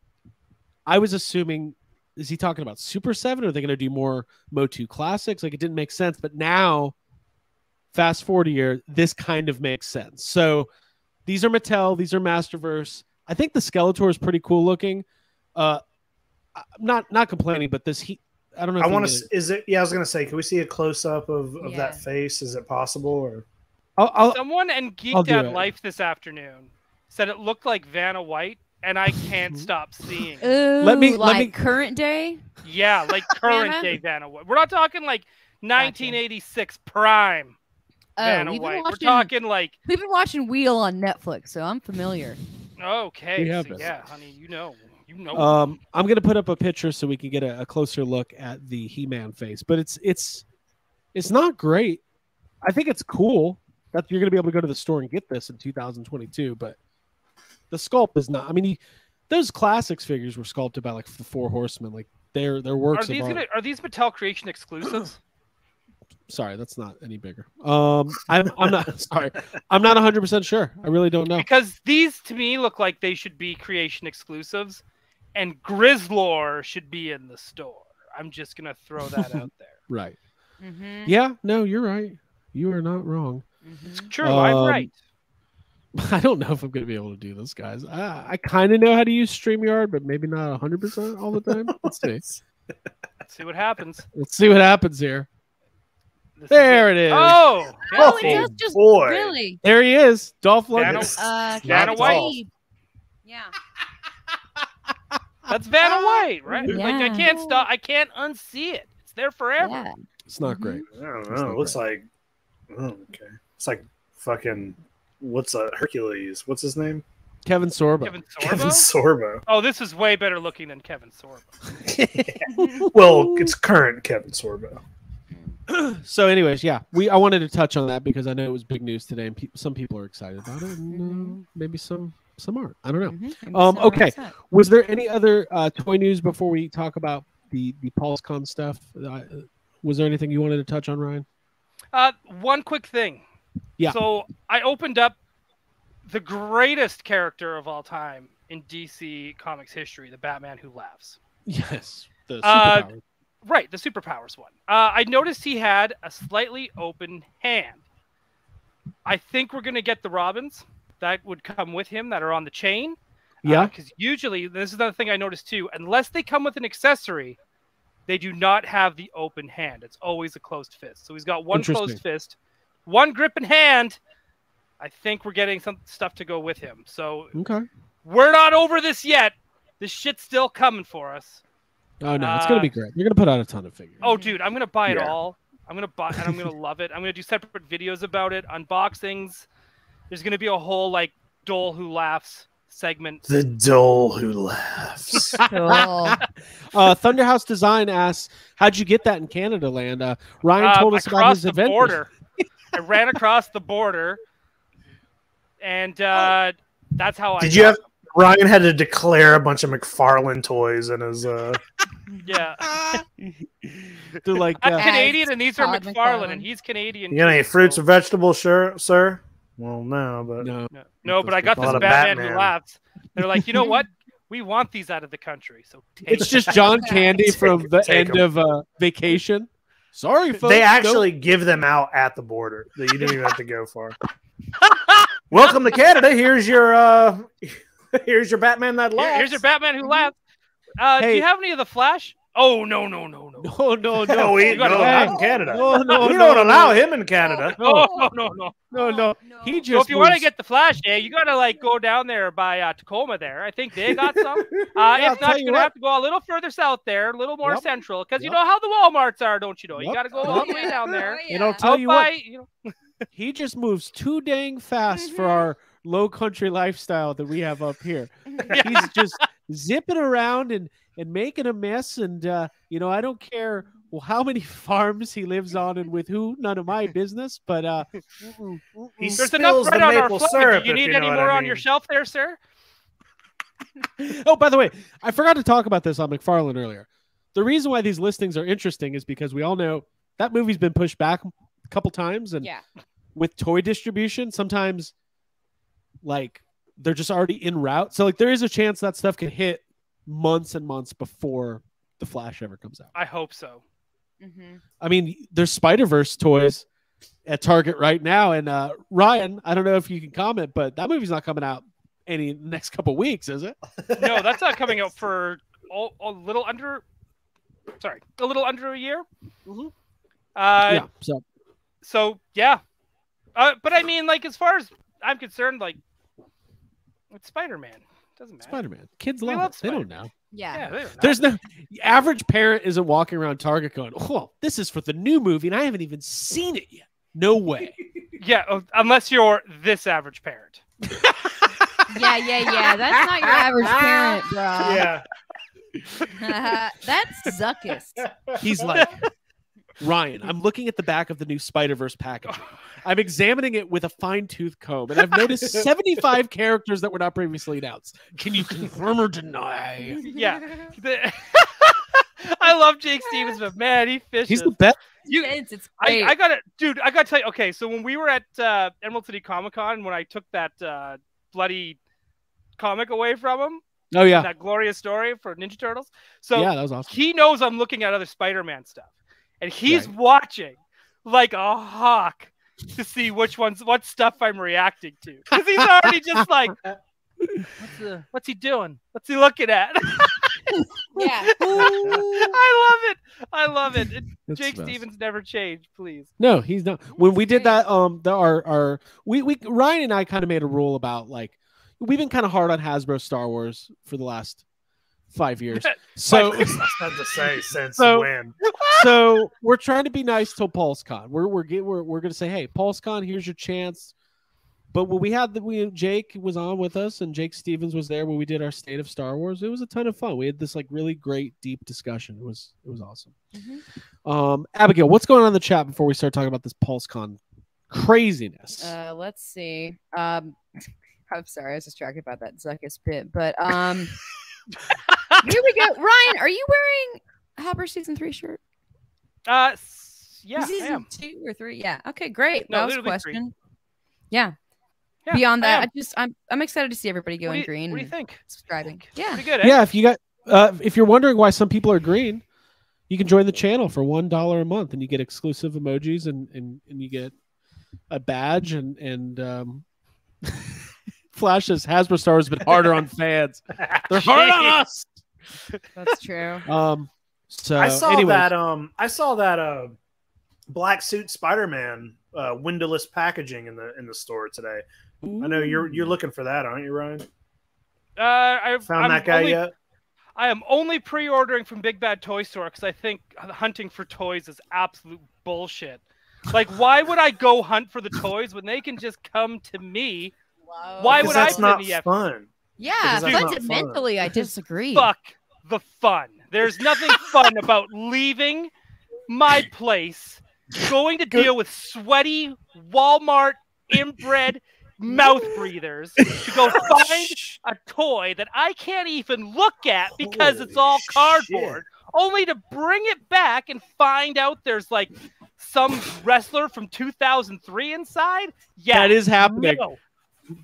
I was assuming, is he talking about Super 7? Or are they going to do more Motu Classics? Like, it didn't make sense. But now, fast forward a year, this kind of makes sense. So these are Mattel. These are Masterverse. I think the Skeletor is pretty cool looking. I'm not complaining, but I don't know. I want to. Is it? Yeah, I was gonna say, can we see a close up of that face? Is it possible? Or someone in Geeked Out Life this afternoon said it looked like Vanna White, and I can't stop seeing. Ooh, let me current day. Yeah, like current day Vanna White. We're not talking like 1986 prime Vanna White. We're talking like we've been watching Wheel on Netflix, so I'm familiar. Okay, so yeah, honey, you know. I'm gonna put up a picture so we can get a closer look at the He-Man face, but it's not great. I think it's cool that you're gonna be able to go to the store and get this in 2022, but the sculpt is not. I mean, those Classics figures were sculpted by like the Four Horsemen, like their works. Are these Mattel Creation exclusives? Sorry, that's not any bigger. I'm not sorry. I'm not 100% sure. I really don't know. Because these to me look like they should be Creation exclusives, and Grizzlor should be in the store. I'm just gonna throw that out there. Right. Mm-hmm. Yeah. No, you're right. You are not wrong. Mm-hmm. It's true. I'm right. I don't know if I'm going to be able to do this, guys. I kind of know how to use StreamYard, but maybe not 100% all the time. Let's see. Let's see what happens. Let's see what happens here. There it is. Oh, it does just really. There he is. Dolph Lundgren. Vanna White. Yeah. That's Vanna White, right? Yeah. Like I can't stop. I can't unsee it. It's there forever. Yeah. It's not great. I don't know. It looks like. Oh, okay. It's like fucking. What's Hercules? What's his name? Kevin Sorbo. Kevin Sorbo. Oh, this is way better looking than Kevin Sorbo. Well, it's current Kevin Sorbo. So, anyways, yeah, I wanted to touch on that because I know it was big news today, and some people are excited about it, and maybe some aren't. I don't know. Mm-hmm. Okay, was there any other toy news before we talk about the PulseCon stuff? Was there anything you wanted to touch on, Ryan? One quick thing. Yeah. So I opened up the greatest character of all time in DC Comics history, the Batman Who Laughs. Yes. The superpowers. Right, the superpowers one. I noticed he had a slightly open hand. I think we're going to get the Robins that would come with him that are on the chain. Yeah. Because usually, this is another thing I noticed too, unless they come with an accessory, they do not have the open hand. It's always a closed fist. So he's got one closed fist, one grip in hand. I think we're getting some stuff to go with him. So we're not over this yet. This shit's still coming for us. Oh, no, it's going to be great. You're going to put out a ton of figures. Oh, dude, I'm going to buy it all. I'm going to buy it, and I'm going to love it. I'm going to do separate videos about it, unboxings. There's going to be a whole, like, Dole Who Laughs segment. The Dole Who Laughs. Thunderhouse Design asks, how'd you get that in Canada land? Ryan told us about his adventure. Border. I ran across the border, and that's how Did you have... Ryan had to declare a bunch of McFarland toys in his. Yeah. They're like I'm Canadian, and these are McFarland, and he's Canadian. You got any fruits or vegetables, sir? Well, no, but no, but I got this Batman Who Laughs. They're like, you know what? We want these out of the country, so it's just John Candy from the end of Vacation. Sorry, folks. They actually give them out at the border. That you didn't even have to go far. Welcome to Canada. Here's your. Here's your Batman that laughs. Here's your Batman Who laughs. Do you have any of the Flash? Oh, no. No, not in Canada. No, we don't allow him in Canada. No. He just. So if you want to get the Flash, you gotta like go down there by Tacoma. There, I think they got some. If not, you're gonna have to go a little further south there, a little more central, because you know how the WalMarts are, don't you know? You gotta go all the way down there. And I'll tell you what. He just moves too dang fast for our low country lifestyle that we have up here. He's just zipping around and making a mess, and I don't care Well, how many farms he lives on and with who? None of my business. But there's enough bread on our floor. Do you need any more on your shelf there, sir? Oh, by the way, I forgot to talk about this on Mcfarland earlier. The reason why these listings are interesting is because we all know that movie's been pushed back a couple times, and with toy distribution, sometimes like they're just already en route. So like there is a chance that stuff can hit months and months before the Flash ever comes out. I hope so. I mean, there's Spider-Verse toys at Target right now, and Ryan, I don't know if you can comment, but that movie's not coming out any next couple weeks, is it? No, that's not coming out for a little under a year. Yeah. So yeah, but I mean, like as far as I'm concerned, like it's Spider-Man. Doesn't matter. Spider-Man. Kids love it. They don't know. Yeah. They don't know. There's no average parent isn't walking around Target going, "Oh, this is for the new movie, and I haven't even seen it yet." No way. Yeah, unless you're this average parent. Yeah. That's not your average parent, bro. Yeah. That's Zuckus. He's like, Ryan, I'm looking at the back of the new Spider-Verse package. I'm examining it with a fine-tooth comb, and I've noticed 75 characters that were not previously announced. Can you confirm or deny? Yeah. I love Jake Stevens, but man, he fishes. He's the best. It's great. I gotta tell you. Okay, so when we were at Emerald City Comic Con, when I took that bloody comic away from him, oh yeah, that glorious story for Ninja Turtles. So yeah, that was awesome. He knows I'm looking at other Spider-Man stuff, and he's watching like a hawk to see what stuff I'm reacting to, because he's already just like, what's he doing? What's he looking at? Yeah. I love it. Jake Stevens never changed, please. No, he's not. When we did that, Ryan and I kind of made a rule about like we've been kind of hard on Hasbro Star Wars for the last 5 years. So That's not to say since when. So we're trying to be nice till PulseCon. We're gonna say, hey, PulseCon, here's your chance. But when we had Jake was on with us, and Jake Stevens was there when we did our State of Star Wars. It was a ton of fun. We had this like really great deep discussion. It was awesome. Abigail, what's going on in the chat before we start talking about this PulseCon craziness? Let's see. I'm sorry, I was distracted by that Zuckus bit, but here we go. Ryan, are you wearing Hopper season 3 shirt? Yeah, season I am. 2 or 3. Yeah. Okay, great. No, that was a 3. question. Yeah. Yeah, Beyond that, I'm excited to see everybody going green. What do you think? Subscribing. Yeah. Pretty good. Eh? Yeah, if you're wondering why some people are green, you can join the channel for $1 a month, and you get exclusive emojis, and you get a badge, and Flash says Hasbro Star has been harder on fans. They're hard on us. That's true. So I saw that black suit Spider-Man windowless packaging in the store today. Ooh. I know you're looking for that, aren't you, Ryan? I'm that guy yet? I am only pre-ordering from Big Bad Toy Store because I think hunting for toys is absolute bullshit. Like, why would I go hunt for the toys when they can just come to me? Wow. Why would I put in the effort? Fun. Yeah, fundamentally, I disagree. Fuck the fun. There's nothing fun about leaving my place, going to deal with sweaty Walmart inbred mouth breathers to go find a toy that I can't even look at because it's all cardboard, only to bring it back and find out there's like some wrestler from 2003 inside. Yeah, that is happening. No.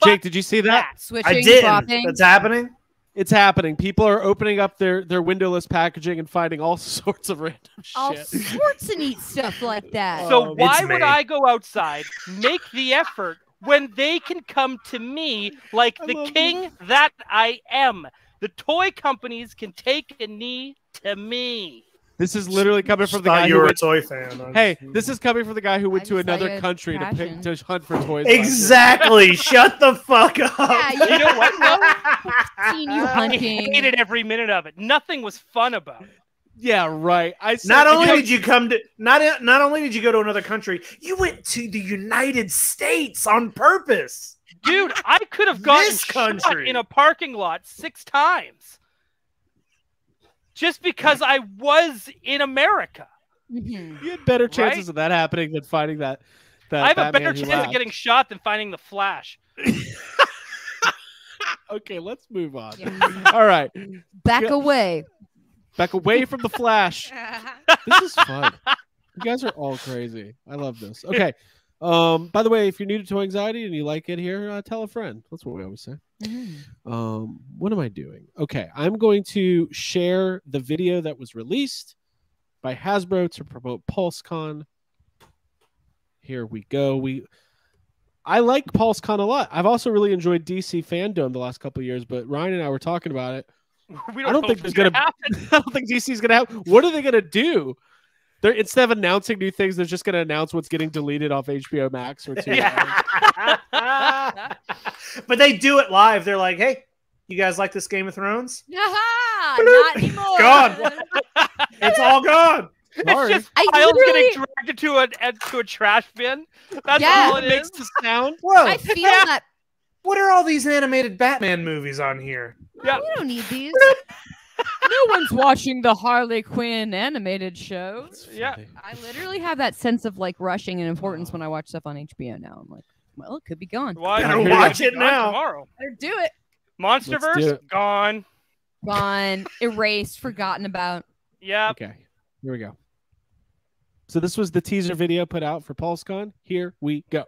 Jake, did you see that? Switching, I did. swapping. That's happening. It's happening. People are opening up their windowless packaging and finding all sorts of random all shit. sorts of neat stuff like that. So why would I go outside, make the effort when they can come to me like the king that I am? The toy companies can take a knee to me. This is literally coming from the guy you were a toy fan. Hey, this is coming from the guy who went to another country to hunt for toys. Exactly. Shut the fuck up. Yeah, you know what? Seen you hunting. I hated every minute of it. Nothing was fun about it. Yeah, right. Not only did you go to another country, you went to the United States on purpose. Dude, I could have gotten shot in a parking lot 6 times. Just because I was in America. Mhm. You had better chances of that happening than finding that. I have a better Batman who chance of laughed. getting shot than finding the Flash. Okay, let's move on. Yeah. All right, Back Yeah. away. back away from the Flash. This is fun. You guys are all crazy. I love this. Okay. By the way, if you're new to Toy Anxiety and you like it here, tell a friend. That's what we always say. What am I doing? Okay, I'm going to share the video that was released by Hasbro to promote PulseCon. Here we go. I like PulseCon a lot. I've also really enjoyed DC Fandom the last couple of years, but Ryan and I were talking about it. We I don't know think what's there's gonna happen. I don't think DC's gonna have. What are they gonna do? They're instead of announcing new things, they're just gonna announce what's getting deleted off HBO Max or TNT. But they do it live. They're like, "Hey, you guys like this Game of Thrones? Not anymore. Gone. It's all gone." Sorry. It's just I files literally- getting dragged into a trash bin. That's Yeah. all it makes is. the sound. Whoa! I feel that. What are all these animated Batman movies on here? Yeah. We don't need these. No one's watching the Harley Quinn animated show. Yeah. I literally have that sense of like rushing and importance when I watch stuff on HBO now. I'm like, well, it could be gone. Why Better not? watch It's it gone now. Tomorrow. Better do it. Let's do Monsterverse it. gone. Gone, erased, forgotten about. Yeah. Okay, here we go. So this was the teaser video put out for PulseCon. Here we go.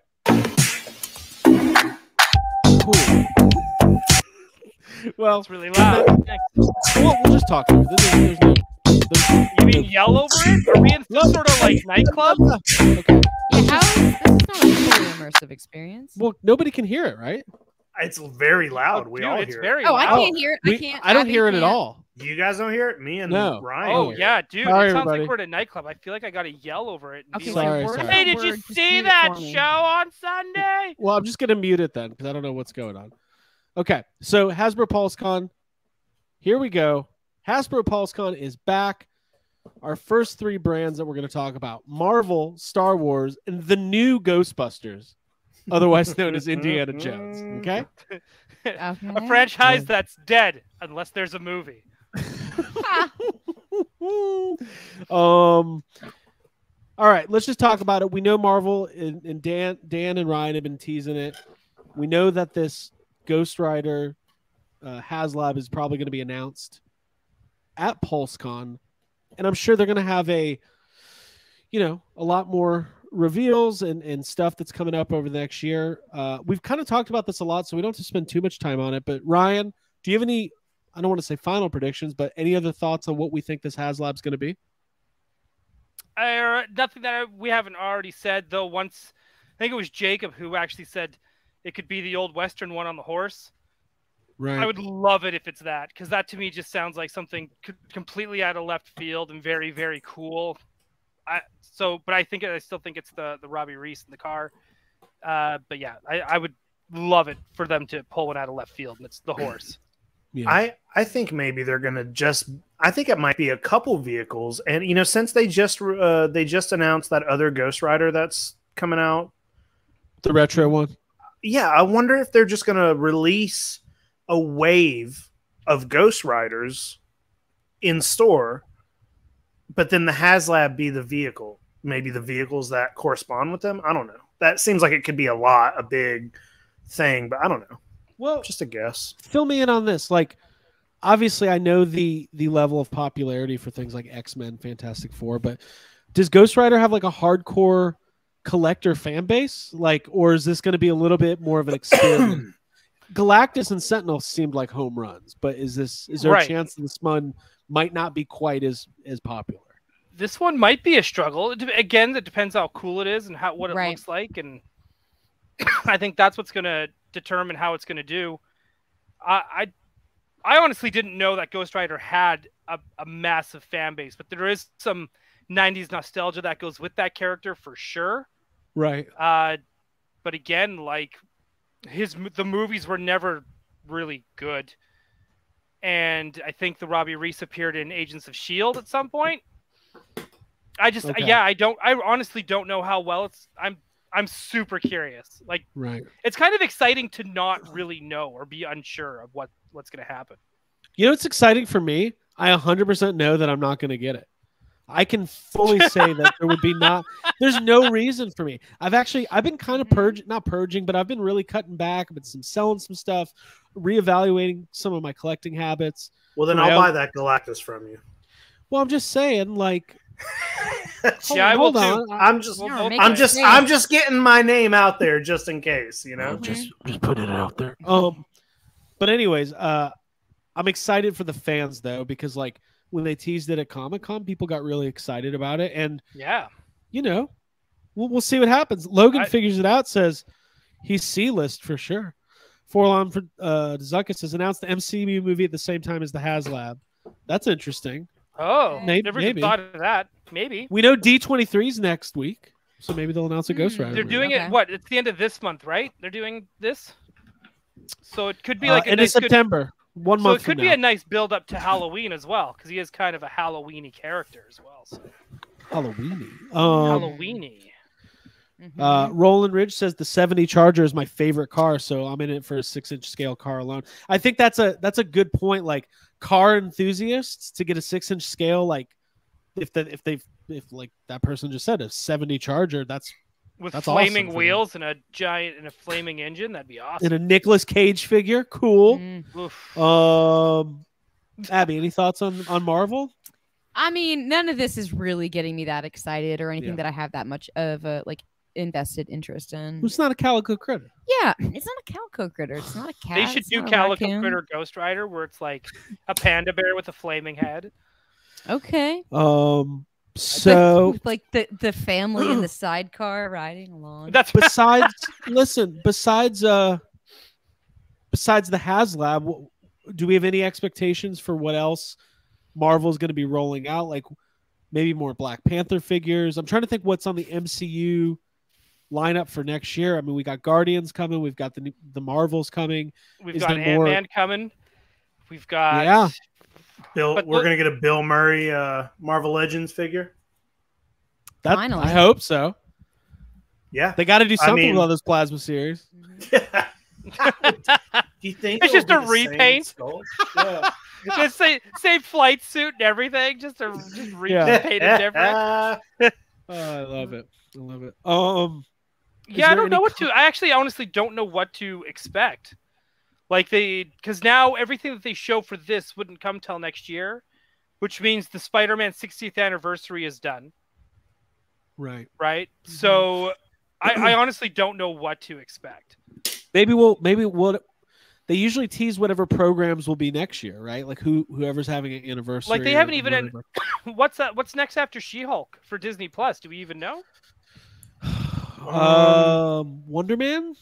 Cool. Well, It's really loud. we'll just talk through it. There's no. You mean yell over it? Are we in some sort of like nightclub? Okay. Yeah, how is this is not a fully immersive experience? Well, nobody can hear it, right? It's very loud. We Dude, all it's hear very Oh, I loud. can't hear it. I don't Abby hear it at can't. all. it. You guys don't hear it? Me and No. Ryan. Oh hear it. yeah, dude. Sorry, it sounds everybody. like we're at a nightclub. I feel like I gotta yell over it. And Okay, be so like, Sorry, word sorry. for hey, did word, you just see read it that for me. show on Sunday? Well, I'm just gonna mute it then because I don't know what's going on. Okay, so Hasbro PulseCon. Here we go. Hasbro PulseCon is back. Our first three brands that we're going to talk about: Marvel, Star Wars, and the new Ghostbusters, otherwise known as Indiana Jones. Okay. Okay. A franchise that's dead unless there's a movie. All right, let's just talk about it. We know Marvel and Dan and Ryan have been teasing it. We know that this Ghost Rider HasLab is probably going to be announced at PulseCon, and I'm sure they're going to have a lot more reveals and stuff that's coming up over the next year. We've kind of talked about this a lot, so we don't have to spend too much time on it. But Ryan, do you have any, I don't want to say final predictions, but any other thoughts on what we think this HasLab's going to be? Nothing that we haven't already said, though. Once, I think it was Jacob who actually said it could be the old Western one on the horse. Right. I would love it if it's that, because that to me just sounds like something completely out of left field and very, very cool. But I still think it's the Robbie Reese in the car. But yeah, I would love it for them to pull one out of left field, and it's the horse. Yeah. I think maybe they're gonna I think it might be a couple vehicles, and since they just announced that other Ghost Rider that's coming out, The retro one. yeah, I wonder if they're just gonna release a wave of Ghost Riders in store, but then the HasLab be the vehicle. Maybe the vehicles that correspond with them. I don't know. That seems like it could be a big thing, but I don't know. Well, Just a guess. fill me in on this. Like, obviously, I know the level of popularity for things like X-Men, Fantastic Four, but does Ghost Rider have like a hardcore collector fan base? Like, or is this going to be a little bit more of an experiment? Galactus and Sentinel seemed like home runs, but is there a chance that this one might not be quite as popular? This one might be a struggle. Again, it depends how cool it is and what it Right. looks like, and I think that's what's going to determine how it's going to do. I honestly didn't know that Ghost Rider had a massive fan base, but there is some 90s nostalgia that goes with that character for sure. Right. But again, like the movies were never really good. And I think the Robbie Reese appeared in Agents of S.H.I.E.L.D. at some point. Okay. I honestly don't know how well I'm super curious. Like, Right. it's kind of exciting to not really know or be unsure of what's going to happen. You know, it's exciting for me. I 100% know that I'm not going to get it. I can fully say that there would be there's no reason for me. I've been kind of not purging, but I've been really cutting back. I've been selling some stuff, reevaluating some of my collecting habits. Well, then I'll buy that Galactus from you. Well, I'm just saying, like, hold on. I'm just getting my name out there just in case, you know. Just put it out there. But anyways, I'm excited for the fans though, because like when they teased it at Comic-Con, people got really excited about it, and you know, we'll see what happens. Logan figures it out, says he's C-list for sure. Forlon for Zuckus has announced the MCU movie at the same time as the HasLab. That's interesting. Oh, never thought of that. Maybe. We know D23's next week, so maybe they'll announce a Ghost Rider. They're doing it, what? It's the end of this month, right? They're doing this? So it could be like end of September. 1 month. So it could be a nice build up to Halloween as well, because he is kind of a Halloween-y character as well. So. Halloween-y. Halloween-y. Roland Ridge says the 70 Charger is my favorite car, so I'm in it for a 6-inch scale car alone. I think that's a good point. Like car enthusiasts to get a 6-inch scale, like if like that person just said a 70 Charger, that's flaming awesome wheels and a flaming engine, that'd be awesome. And a Nicolas Cage figure, cool. Abby, any thoughts on Marvel? I mean, none of this is really getting me that excited or anything that I have that much of a invested interest in. It's not a Calico Critter. Yeah, it's not a Calico Critter. It's not a cat. They should do Calico Critter Ghost Rider, where it's like a panda bear with a flaming head. Okay. So like the family in the sidecar riding along. That's besides the HasLab, do we have any expectations for what else Marvel's going to be rolling out? Like maybe more Black Panther figures. I'm trying to think what's on the MCU lineup for next year. I mean, we got Guardians coming. We've got the Marvels coming. We've got Ant-Man coming. We've got we're gonna get a Bill Murray Marvel Legends figure. Finally. I hope so. Yeah, they got to do something with all this plasma series. Do you think it's just a repaint? Yeah. Just same flight suit and everything. Just repainted different. I love it. I don't know what to. I actually honestly don't know what to expect. Because now everything that they show for this wouldn't come till next year, which means the Spider-Man 60th anniversary is done. Right. Mm-hmm. So I honestly don't know what to expect. Maybe they usually tease whatever programs will be next year, right? Like whoever's having an anniversary. Like they haven't even. What's next after She-Hulk for Disney Plus? Do we even know? Wonder Man.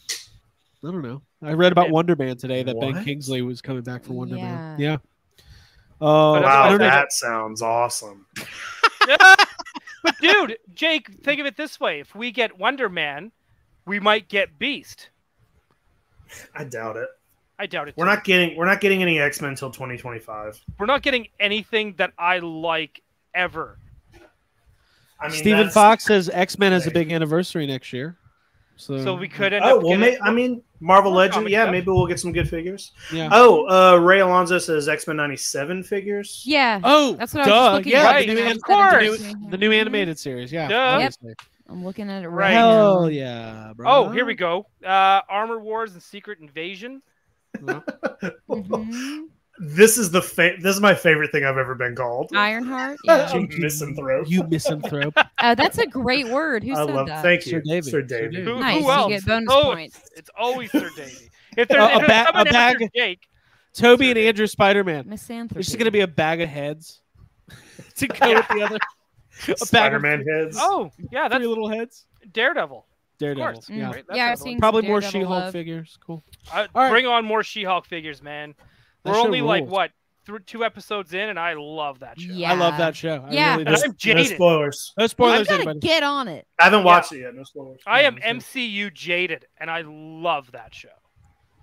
I don't know. I read about Wonder Man today that Ben Kingsley was coming back for Wonder Man. Yeah. Wow, that sounds awesome. But dude, Jake, think of it this way: if we get Wonder Man, we might get Beast. I doubt it. We're not getting any X-Men until 2025. We're not getting anything that I like ever. I mean, Stephen Fox says X-Men has a big anniversary next year. So we could end up getting... Marvel Legends. Yeah, maybe we'll get some good figures. Yeah. Ray Alonso says X-Men 97 figures. Yeah. Oh, that's what I was looking at. Right. Of course. The new animated series. Yeah. Yep. I'm looking at it right now. now. Yeah, bro. Oh, here we go. Armor Wars and Secret Invasion. Mm-hmm. This is my favorite thing I've ever been called. Ironheart. Yeah. Misanthrope. You misanthrope. That's a great word. Who said that? Thank you, Sir David. Nice. Who else? You get bonus points. It's always Sir Davey. If there's a bag of Jake, Toby and Andrew Spider-Man. Misanthropy. There's just gonna be a bag of heads to go with the other. Spider-Man heads. Oh, yeah, that's 3 little heads. Daredevil. Daredevil. Yeah, Right? I've seen probably some more Daredevil She-Hulk love. figures. Cool. Bring on more She-Hulk figures, man. That We're show only rules. like 2 episodes in, and I love that show. Yeah. I love that show. Yeah. I really And do. I'm No jaded. spoilers. No I'm spoilers, gonna anybody. get on it. I haven't watched it yet. No spoilers. I am MCU jaded, and I love that show.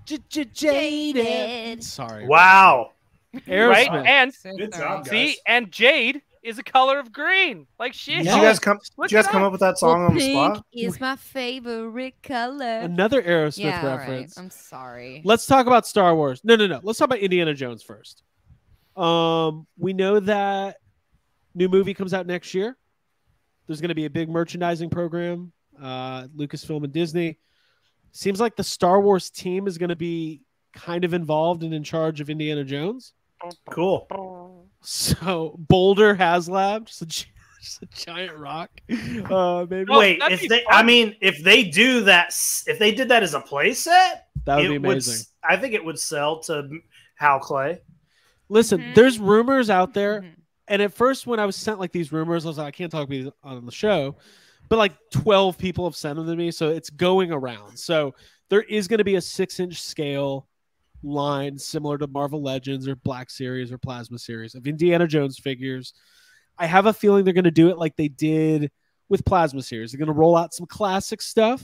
Jaded. Sorry. Wow. Right? Aerosmith. And Good job, guys. see, and jade is a color of green, like shit. Did you guys come up with that song on the Pink spot? is my favorite color. Another Aerosmith Yeah, all right. reference. I'm sorry. Let's talk about Star Wars. No. Let's talk about Indiana Jones first. We know that New movie comes out next year. There's going to be a big merchandising program. Lucasfilm and Disney. Seems like the Star Wars team is going to be kind of involved and in charge of Indiana Jones. Cool. So Boulder HasLab, just a giant rock. Maybe. Wait, if they do that, if they did that as a playset, that would be amazing. I think it would sell to Hal Clay. Listen, there's rumors out there, and at first when I was sent like these rumors, I was like, I can't talk about these on the show, but like 12 people have sent them to me, so it's going around. So there is going to be a 6-inch scale line similar to Marvel Legends or Black Series or Plasma Series of Indiana Jones figures. I have a feeling they're going to do it like they did with Plasma Series. They're going to roll out some classic stuff,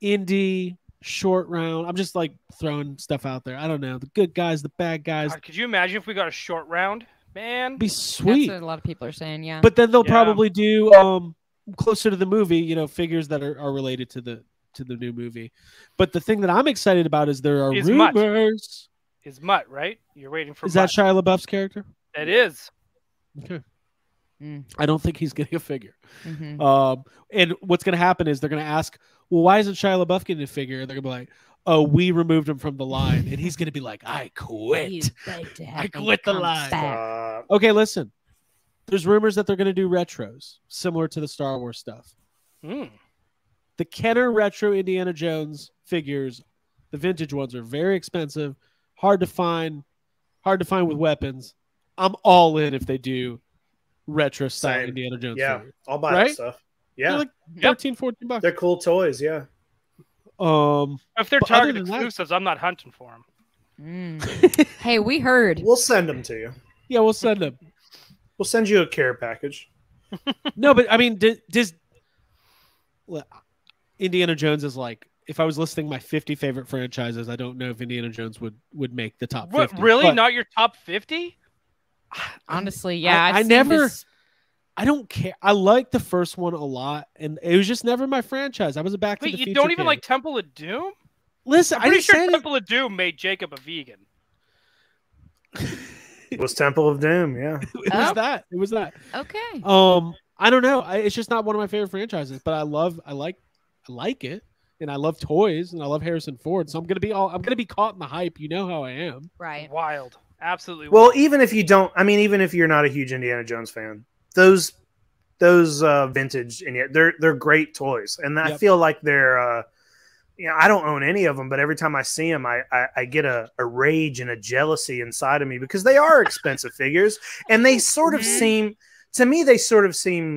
indie, short round. I'm just like throwing stuff out there. I don't know. The good guys, the bad guys. God, could you imagine if we got a short round? Man. Be sweet. That's what a lot of people are saying, yeah. But then they'll probably do closer to the movie, figures that are related to the new movie. But the thing that I'm excited about is there are rumors. Is Mutt, right? You're waiting for Is that Shia LaBeouf's character? It is. Okay. I don't think he's getting a figure. Mm-hmm. And what's going to happen is they're going to ask, well, why isn't Shia LaBeouf getting a figure? And they're going to be like, oh, we removed him from the line. And he's going to be like, I quit. I quit the line. Okay, listen. There's rumors that they're going to do retros similar to the Star Wars stuff. The Kenner retro Indiana Jones figures, the vintage ones, are very expensive, hard to find with weapons. I'm all in if they do retro style Indiana Jones figures. I'll buy that stuff. Yeah. They're like $13-14. They're cool toys, yeah. If they're Target exclusives, I'm not hunting for them. Hey, we heard. We'll send them to you. Yeah, we'll send them. We'll send you a care package. No, but I mean, does Indiana Jones is like, if I was listing my 50 favorite franchises, I don't know if Indiana Jones would make the top 50. What, really? But not your top 50? Honestly, yeah. I don't care. I like the first one a lot, and it was just never my franchise. I was a Back to the Future you don't even kid. like Temple of Doom? Listen, I'm pretty sure Temple of Doom made Jacob a vegan. It was Temple of Doom, yeah. It was that. Okay. I don't know. It's just not one of my favorite franchises, but I like it, and I love toys, and I love Harrison Ford. So I'm gonna be caught in the hype. You know how I am. Right. Wild. Absolutely. Well, wild. even if you're not a huge Indiana Jones fan, those vintage they're great toys, and I feel like they're I don't own any of them, but every time I see them, I get a rage and a jealousy inside of me because they are expensive figures, and they sort of seem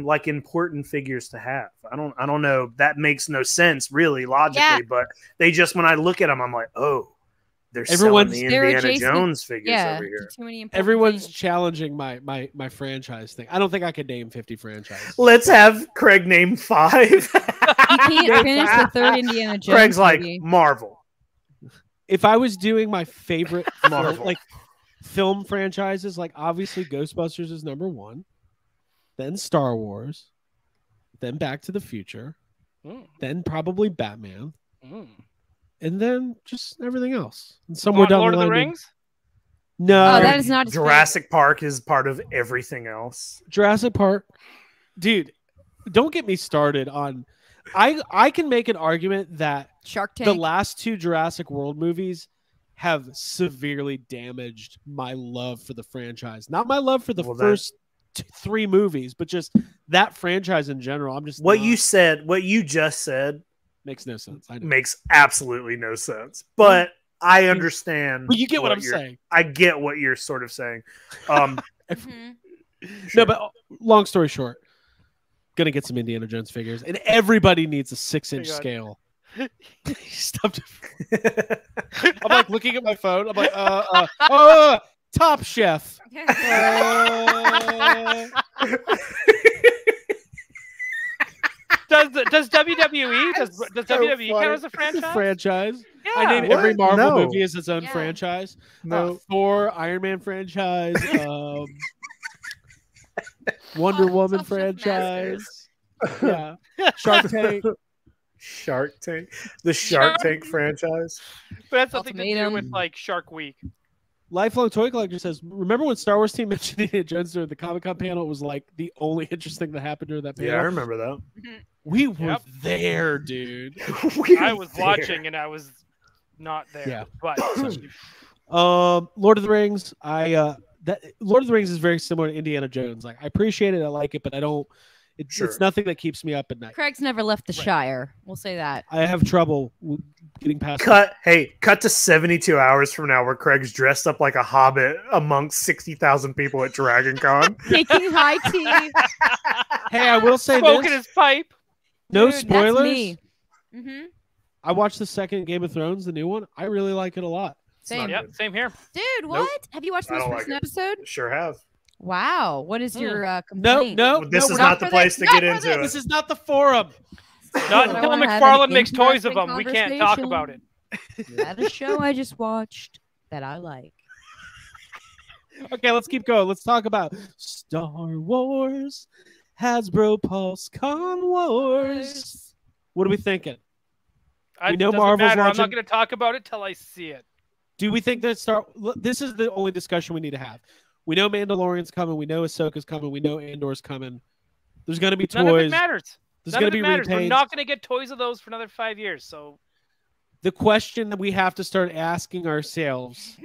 like important figures to have. I don't know. That makes no sense really logically, but they just, when I look at them, I'm like, oh, they're selling the Indiana Jones figures over here. Everyone's challenging my franchise thing. I don't think I could name 50 franchises. Let's have Craig name 5. You can't finish the third Indiana Jones. Craig's movie. Like Marvel. If I was doing my favorite Marvel film franchises, like obviously Ghostbusters is number 1, then Star Wars, then Back to the Future, then probably Batman. And then just everything else. And somewhere down Lord the line. Of the Rings? No. Oh, that is not Jurassic Park is part of everything else. Jurassic Park. Dude, don't get me started on... I can make an argument that Shark Tank. The last 2 Jurassic World movies have severely damaged my love for the franchise. Not my love for the first 3 movies, but just that franchise in general. I'm just... What you just said... Makes no sense. I know. Makes absolutely no sense. But I understand. But you get what I'm saying. I get what you're sort of saying. Sure. No, but long story short, gonna get some Indiana Jones figures, and everybody needs a 6-inch scale. Stop. I'm like looking at my phone. I'm like, Top Chef. Does WWE WWE count as a franchise? Yeah. I name every Marvel movie as its own franchise. No, Thor, Iron Man franchise, Wonder Woman franchise. Yeah, Shark Tank. The Shark Tank franchise. But that's something to do with like Shark Week. Lifelong Toy Collector says, remember when Star Wars team mentioned Indiana Jones during the Comic-Con panel? It was like the only interesting that happened during that panel. Yeah, I remember that. We were there, dude. I was watching and I was not there. Yeah. But Lord of the Rings, Lord of the Rings is very similar to Indiana Jones. Like, I appreciate it, I like it, but I don't. It's nothing that keeps me up at night. Craig's never left the Shire. We'll say that. I have trouble getting past. Cut to 72 hours from now, where Craig's dressed up like a hobbit amongst 60,000 people at Dragon Con. Taking high tea. Hey, I will say smoking this. his pipe. No Dude, spoilers. That's me. Mm-hmm. I watched the second Game of Thrones, the new one. I really like it a lot. Same. Yep, same here. Dude, what? Have you watched the most recent episode? Sure have. Wow. What is your complaint? No. This is not the place to get into it. This is not the forum. Not until Mcfarland makes toys of them. We can't talk about it. That a show I just watched that I like. Okay, let's keep going. Let's talk about Star Wars, Hasbro Pulse Con Wars. What are we thinking? We know Marvel's Marvel's I'm launching. not going to talk about it till I see it. Do we think that this is the only discussion we need to have. We know Mandalorian's coming. We know Ahsoka's coming. We know Andor's coming. There's going to be toys. None of it matters. There's going to be matters. We're repaints. not going to get toys of those for another 5 years. So the question that we have to start asking ourselves: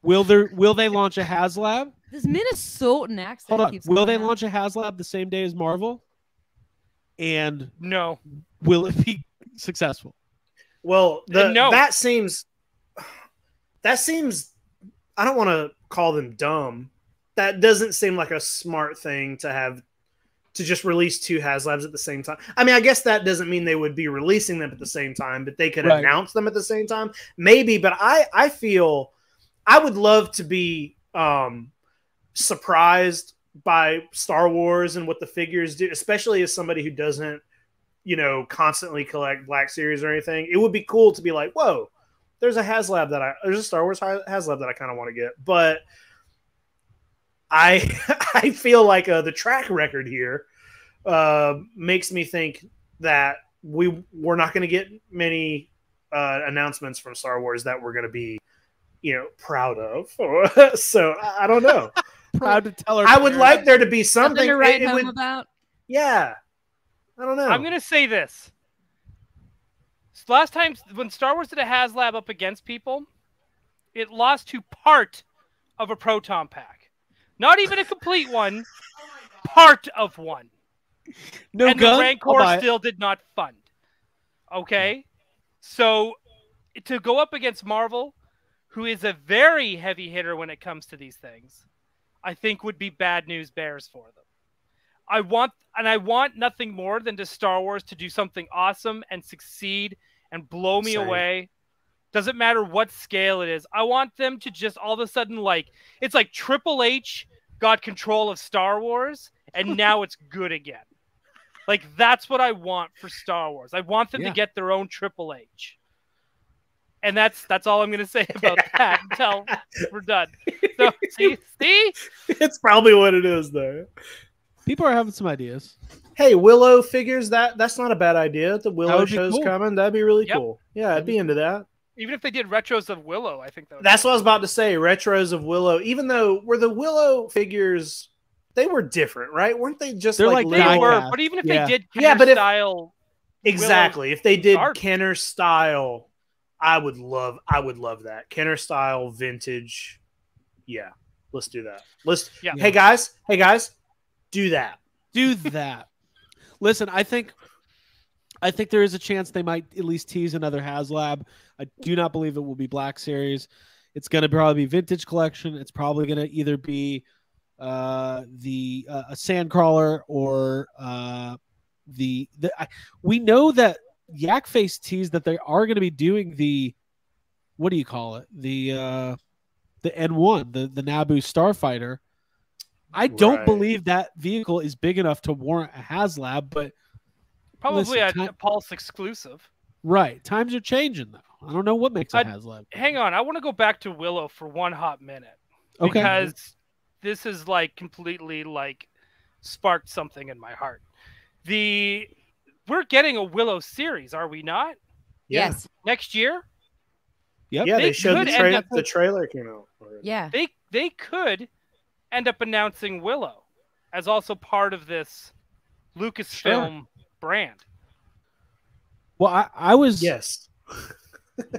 Will they launch a HasLab? This Minnesotan accent. Hold on. Keeps Will they coming out. launch a HasLab the same day as Marvel? And no. Will it be successful? Well, no. that seems. I don't want to call them dumb. That doesn't seem like a smart thing to have, to just release two HasLabs at the same time. I mean, I guess that doesn't mean they would be releasing them at the same time, but they could announce them at the same time. Maybe, but I feel I would love to be surprised by Star Wars and what the figures do, especially as somebody who doesn't, constantly collect Black Series or anything. It would be cool to be like, whoa, there's a Star Wars HasLab that I kind of want to get, but I feel like the track record here makes me think that we're not going to get many announcements from Star Wars that we're going to be, proud of. So I don't know. Proud to tell her. I would like there to be something to write home about. Yeah, I don't know. I'm going to say this. Last time when Star Wars did a HasLab up against people, it lost to part of a Proton Pack. Not even a complete one, part of one. No and gun? The Rancor still did not fund. Okay? So to go up against Marvel, who is a very heavy hitter when it comes to these things, I think would be bad news bears for them. I want nothing more than to Star Wars to do something awesome and succeed and blow me away. Doesn't matter what scale it is. I want them to just all of a sudden, it's like Triple H got control of Star Wars and now it's good again. That's what I want for Star Wars. I want them to get their own Triple H. And that's all I'm going to say about that until we're done. So, see? It's probably what it is, though. People are having some ideas. Hey, Willow figures, that's not a bad idea. The Willow show's cool. coming. That'd be really cool. Yeah, I'd be into that. Even if they did retros of Willow, I think that's what I was about to say. Retros of Willow, even though were the Willow figures, they were different, right? Weren't they just They're like they were? But even if they did style, exactly. If they did art. Kenner style, I would love that Kenner style vintage. Yeah, let's do that. Hey guys, do that. Do that. Listen, I think there is a chance they might at least tease another HasLab. I do not believe it will be Black Series. It's going to probably be Vintage Collection. It's probably going to either be a Sandcrawler or we know that Yak Face teased that they are going to be doing the, what do you call it? The N1, the Naboo Starfighter. I don't believe that vehicle is big enough to warrant a HasLab, but probably a Pulse exclusive. Right. Times are changing, though. I don't know what makes a HasLab. Hang on. I want to go back to Willow for one hot minute. Okay. Because this is completely sparked something in my heart. We're getting a Willow series, are we not? Yes. Next year? Yep. Yeah, they showed could the trailer came out already. Yeah. They could end up announcing Willow as also part of this Lucasfilm brand. Well, I was. Yes.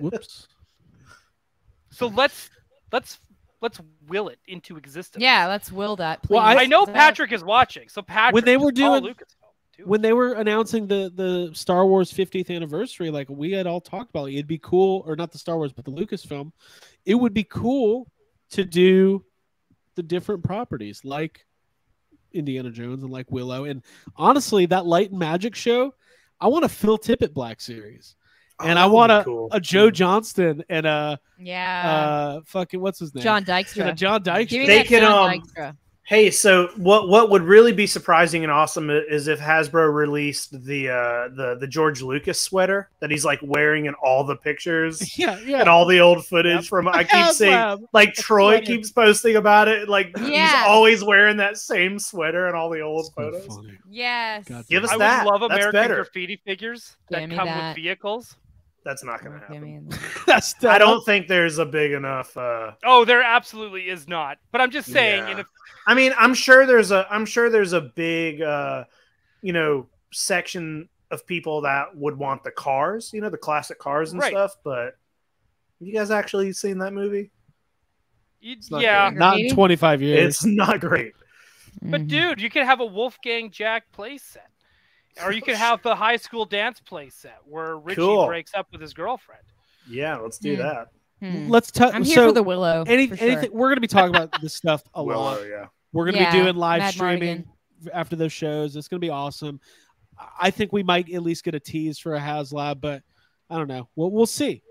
Whoops. So let's will it into existence. Yeah, let's will that. Please. Well, I know Patrick is watching, so Patrick. When they were just call doing- Lucasfilm, too. When they were announcing the Star Wars 50th anniversary, like we had all talked about, it'd be cool, or not the Star Wars, but the Lucasfilm. It would be cool to do the different properties like Indiana Jones and like Willow. And honestly, that Light and Magic show, I want a Phil Tippett Black Series. And I want a Joe Johnston and a fucking what's his name? John Dykstra. And a John Dykstra. Give me They that can, John Dykstra. Hey, so what would really be surprising and awesome is if Hasbro released the George Lucas sweater that he's like wearing in all the pictures. Yeah. And all the old footage from I keep seeing like Troy keeps posting about it. Like he's always wearing that same sweater in all the old photos. Funny. Yes. God, Give us I that. would love That's American better. graffiti figures that Give me come that. with vehicles. That's not going to Give me happen. that. I don't think there's a big enough. Oh, there absolutely is not. But I'm just saying, Yeah. I mean, I'm sure there's a big, section of people that would want the cars, the classic cars and stuff. But have you guys actually seen that movie? Yeah, not in 25 years. It's not great. but dude, you could have a Wolfgang Jack play set, or you could have the high school dance play set where Richie breaks up with his girlfriend. Yeah, let's do that. Let's touch. I'm here for the Willow. Anything. We're going to be talking about this stuff a lot. Yeah. We're going to be doing live Mad streaming after those shows. It's going to be awesome. I think we might at least get a tease for a HasLab, but I don't know. We'll see.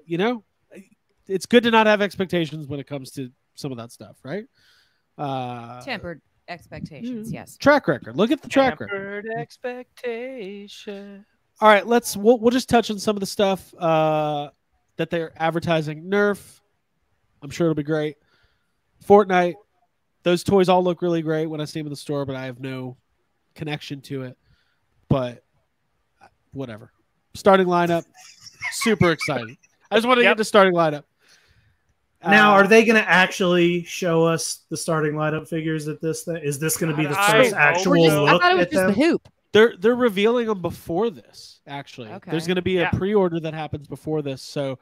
It's good to not have expectations when it comes to some of that stuff, right? Tempered expectations, yes. Track record. Look at the track record. Tempered expectations. All right, we'll just touch on some of the stuff that they're advertising. Nerf, I'm sure it'll be great. Fortnite, those toys all look really great when I see them in the store, but I have no connection to it. But whatever. Starting lineup, super excited. I just want to get the starting lineup. Now, are they going to actually show us the starting lineup figures at this thing? Is this going to be the first actual look I thought it was at just them? the hoop. They're revealing them before this, actually. Okay. There's going to be a pre-order that happens before this. So,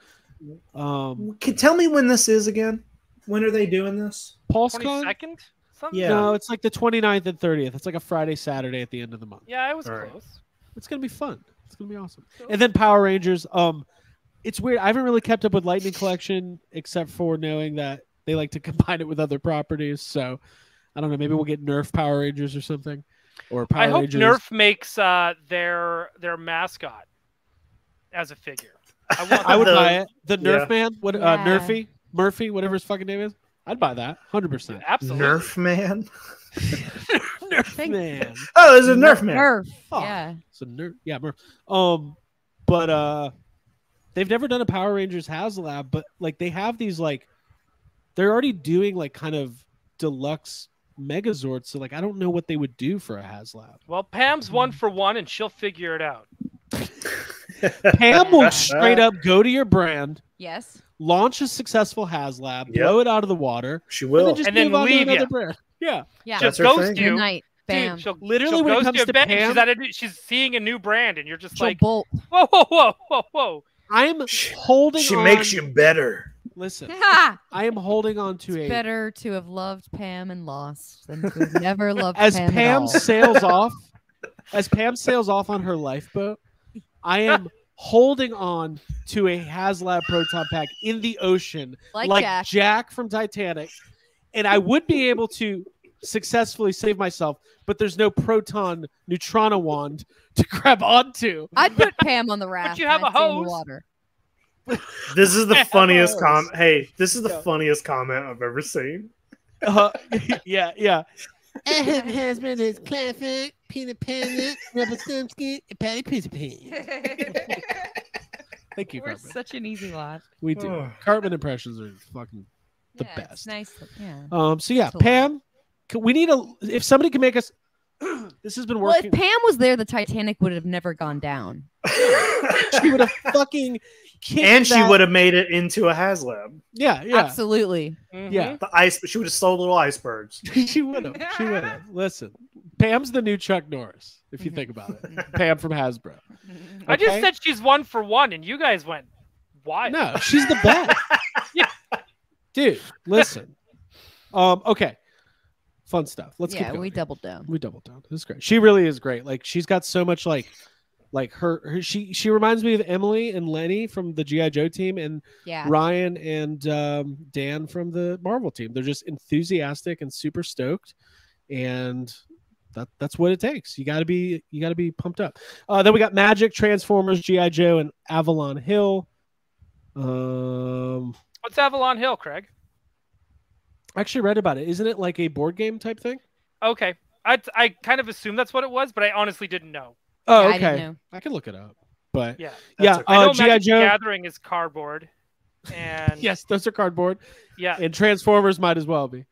tell me when this is again. When are they doing this? PulseCon? 22nd? Something? Yeah. No, it's like the 29th and 30th. It's like a Friday, Saturday at the end of the month. Yeah, I was All right. close. It's going to be fun. It's going to be awesome. And then Power Rangers. It's weird. I haven't really kept up with Lightning Collection except for knowing that they like to combine it with other properties. So, I don't know. Maybe we'll get Nerf Power Rangers or something. Or Power I hope Rangers. Nerf makes their mascot as a figure. I would buy it. The Nerf Yeah. Man, what Nerfy, Murphy, whatever his fucking name is. I'd buy that 100%. Absolutely. Nerf Man? Nerf Man. Oh, there's a Nerf Man. Nerf. Oh, Yeah. So Nerf, yeah, Murph. But they've never done a Power Rangers HasLab, but like they have these like they're already doing like kind of deluxe Megazords. So like I don't know what they would do for a HasLab. Well, Pam's 1 for 1, and she'll figure it out. Pam will straight up go to your brand, Yes. launch a successful HasLab, blow it out of the water, She will. and And then move on to leave another ya. brand. Yeah. Yeah. That's She'll her ghost thing. you. Good night. Bam. Dude, she'll Literally, when it ghost comes you to a bit, Pam, she's seeing a new brand, and you're just She'll like, bolt. whoa, whoa, whoa, whoa, whoa. I'm holding She on. makes you better. Listen, Ha! I am holding on to It's a better to have loved Pam and lost than to have never loved as Pam Pam at all. sails off. As Pam sails off on her lifeboat, I am holding on to a HasLab Proton Pack in the ocean, Like Jack from Titanic, and I would be able to successfully save myself, but there's no proton neutrino wand to grab onto. I'd put Pam on the raft. you have and a I'd stay in the hose. water. This is the funniest Yes. comment. Hey, this is the funniest comment I've ever seen. Yeah. Husband is classic, peanut pan, rubber skin, and patty pizza pan. Thank you, We're Cartman. such an easy lot. We do. Oh. Cartman impressions are fucking the Yeah, best. It's nice. Yeah. So yeah, It's a Pam, we need if somebody can make us. This has been Well, working. if Pam was there, the Titanic would have never gone down. She would have fucking kicked And she that- would have made it into a HasLab. Yeah. Absolutely. Yeah. The ice. She would have stole little icebergs. She would have. She would have. Listen, Pam's the new Chuck Norris, if you think about it. Pam from Hasbro. I just Okay? said she's 1 for 1, and you guys went, why? No, she's the best. Yeah. Dude, listen. Okay. Fun stuff. Let's keep Yeah, going. we doubled down. We doubled down. This is great. She really is great. Like she's got so much like her she reminds me of Emily and Lenny from the G.I. Joe team and Yeah. Ryan and Dan from the Marvel team. They're just enthusiastic and super stoked, and that's what it takes. You gotta be pumped up. Then we got Magic, Transformers, G.I. Joe, and Avalon Hill. What's Avalon Hill, Craig? I actually read about it. Isn't it like a board game type thing? Okay. I kind of assumed that's what it was, but I honestly didn't know. Oh, Yeah, I didn't okay. know. I can look it up. But Yeah. yeah, okay. I know G.I. Magic the Joe. Gathering is cardboard. And Yes, those are cardboard. yeah. And Transformers might as well be.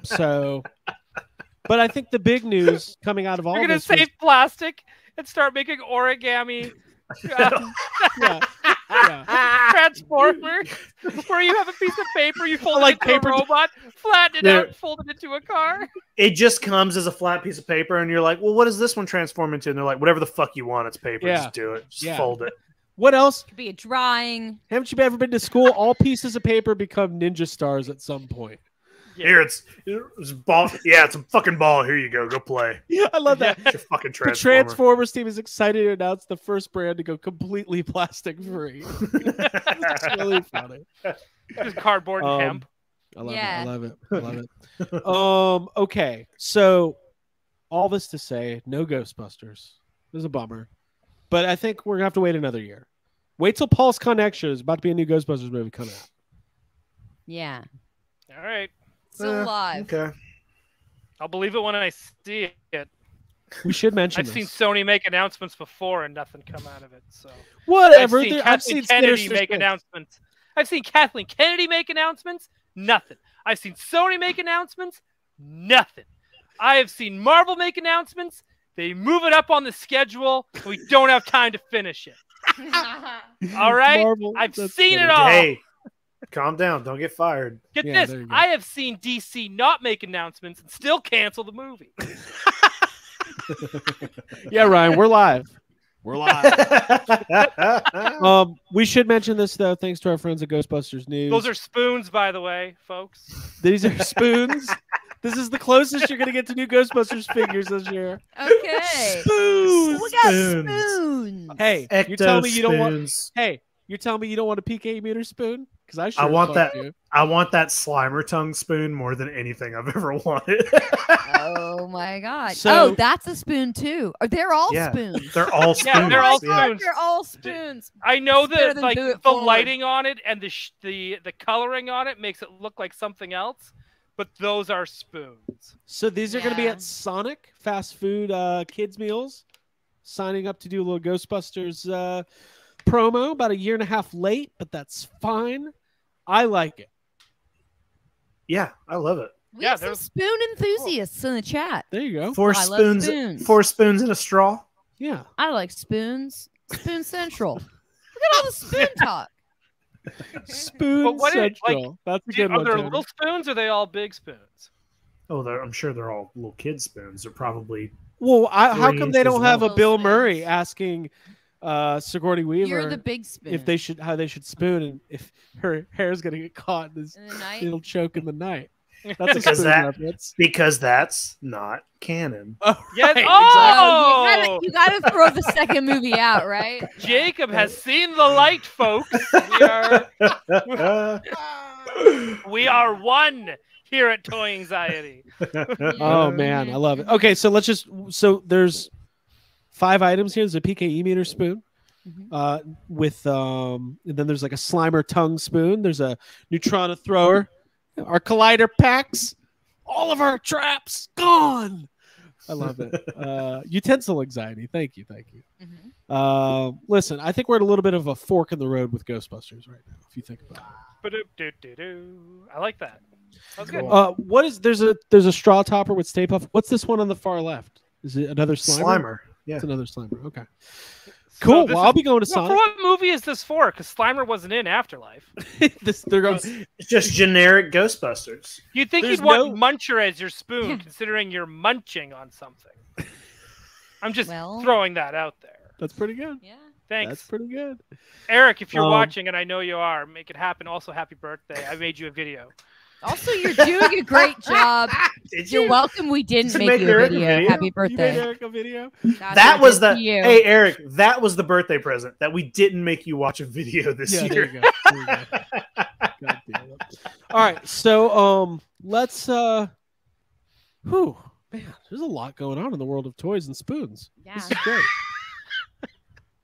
So, but I think the big news coming out of all You're going to this was- save plastic and start making origami yeah, Transformers where you have a piece of paper, you fold like it into paper- a robot, flatten it There- out, and fold it into a car. It just comes as a flat piece of paper, and you're like, well, what does this one transform into? And they're like, whatever the fuck you want, it's paper. Yeah. Just do it. Just Yeah. fold it. What else? Could be a drawing. Haven't you ever been to school? All pieces of paper become ninja stars at some point. Here, it's ball. Yeah, it's a fucking ball. Here you go. Go play. Yeah, I love that. It's your fucking The transformer. Transformers team is excited to announce the first brand to go completely plastic free. It's really funny. Just cardboard and hemp. I love Yeah. it. I love it. I love it. Okay. So all this to say, no Ghostbusters. It was a bummer. But I think we're gonna have to wait another year. Wait till Pulse Connection is about to be a new Ghostbusters movie coming out. Yeah. All right. Still alive. Okay. I'll believe it when I see it. We should mention I've this. seen Sony make announcements before and nothing come out of it. So Whatever. I've seen I've Kathleen seen Kennedy Sinister make Six. announcements. I've seen Kathleen Kennedy make announcements. Nothing. I've seen Sony make announcements. Nothing. I have seen Marvel make announcements. They move it up on the schedule. And we don't have time to finish it. All right. Marvel, I've that's seen it funny. all. Hey, calm down. Don't get fired. Get Yeah, this. there you go. I have seen DC not make announcements and still cancel the movie. Yeah, Ryan, we're live. We're live. We should mention this though, thanks to our friends at Ghostbusters News. Those are spoons, by the way, folks. These are spoons. This is the closest you're gonna get to new Ghostbusters figures this year. Okay. Spoons. We got Spoons. spoons. Hey, Ecto you're telling me you don't want. spoons. Hey, you're telling me you don't want a PK meter spoon? Because I sure I want fuck that. you. I want that Slimer tongue spoon more than anything I've ever wanted. Oh my god. So- oh, that's a spoon too. Oh, they're all Yeah. spoons. They're all spoons. Yeah, they're all Oh my God, spoons. they're all spoons. I know It's better that than like do it the forward. lighting on it and the coloring on it makes it look like something else, but those are spoons. So these are going to be Yeah. at Sonic fast food kids meals. Signing up to do a little Ghostbusters promo. About a year and a half late, but that's fine. I like it. Yeah, I love it. We Yeah, have some there's- spoon enthusiasts in the chat. There you go. Four I love spoons. spoons. 4 spoons in a straw. Yeah. I like spoons. Spoon Central. Look at all the spoon talk. Spoon But what is- Central. That's a good Are one. there Tony. little spoons or are they all big spoons? Oh, I'm sure they're all little kid spoons. They're probably Well, how 3 come they don't inches have a long. Bill Little Murray spoons. asking Sigourney Weaver You're the big spoon. if they should how they should spoon and if her hair's gonna get caught in this in the night. it'll choke in the night. That's a Because spoon that- reference. because that's not canon. Oh, Yes. right, Oh, You gotta throw the second movie out, right? Jacob has seen the light, folks. We are one here at Toy Anxiety. Oh man, I love it. Okay, so so there's 5 items here. There's a PKE meter spoon. With and then there's like a Slimer tongue spoon. There's a Neutrona thrower. Our collider packs. All of our traps gone. I love it. Utensil anxiety. Thank you. Listen, I think we're at a little bit of a fork in the road with Ghostbusters right now. If you think about it. Ba-do-do-do-do. I like that. That's good. What is there's a straw topper with Stay Puft. What's this one on the far left? Is it another Slimer? Slimer. Yeah. It's another Slimer. Okay. Cool. Well, I'll be going to Sonic. For what movie is this for? Because Slimer wasn't in Afterlife. They're going. It's just generic Ghostbusters. You'd think you'd want Muncher as your spoon, considering you're munching on something. I'm just throwing that out there. That's pretty good. Yeah. Thanks. That's pretty good. Eric, if you're watching, and I know you are, make it happen. Also, happy birthday. I made you a video. Also, you're doing a great job. You're welcome. We didn't make you a video. Happy birthday. You made Eric a video? That was the hey Eric. That was the birthday present that we didn't make you watch a video this year. There you go. There you go. God damn it. All right, so let's man, there's a lot going on in the world of toys and spoons. Yeah. This is great.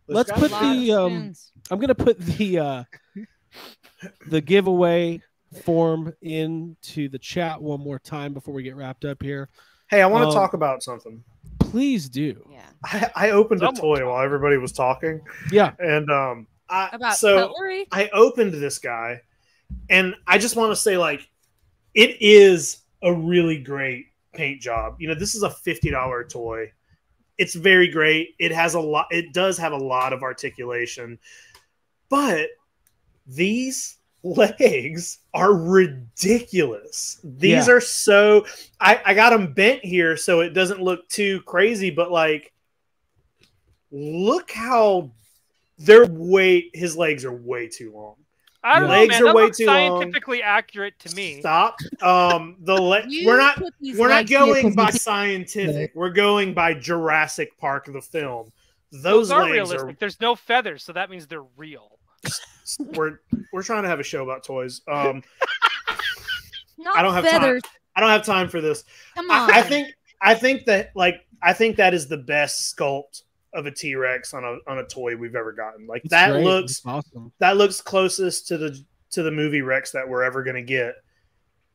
Let's put the I'm gonna put the giveaway form into the chat one more time before we get wrapped up here. Hey, I want to talk about something. Please do. Yeah. I opened a toy while everybody was talking. Yeah. And about cutlery? I opened this guy, and I just want to say, like, it is a really great paint job. You know, this is a $50 toy. It's very great. It has a lot. It does have a lot of articulation, but these legs are ridiculous. These are so. I got them bent here so it doesn't look too crazy, but like, look how his legs are way too long. I don't know, man. That looks scientifically accurate to me. Stop. We're not going by scientific. We're going by Jurassic Park, the film. Those legs are realistic. There's no feathers, so that means they're real. We're trying to have a show about toys. I don't have feathers. I don't have time for this. Come on. I think that is the best sculpt of a T-Rex on a toy we've ever gotten. Like, that looks awesome. That looks closest to the movie Rex that we're ever going to get.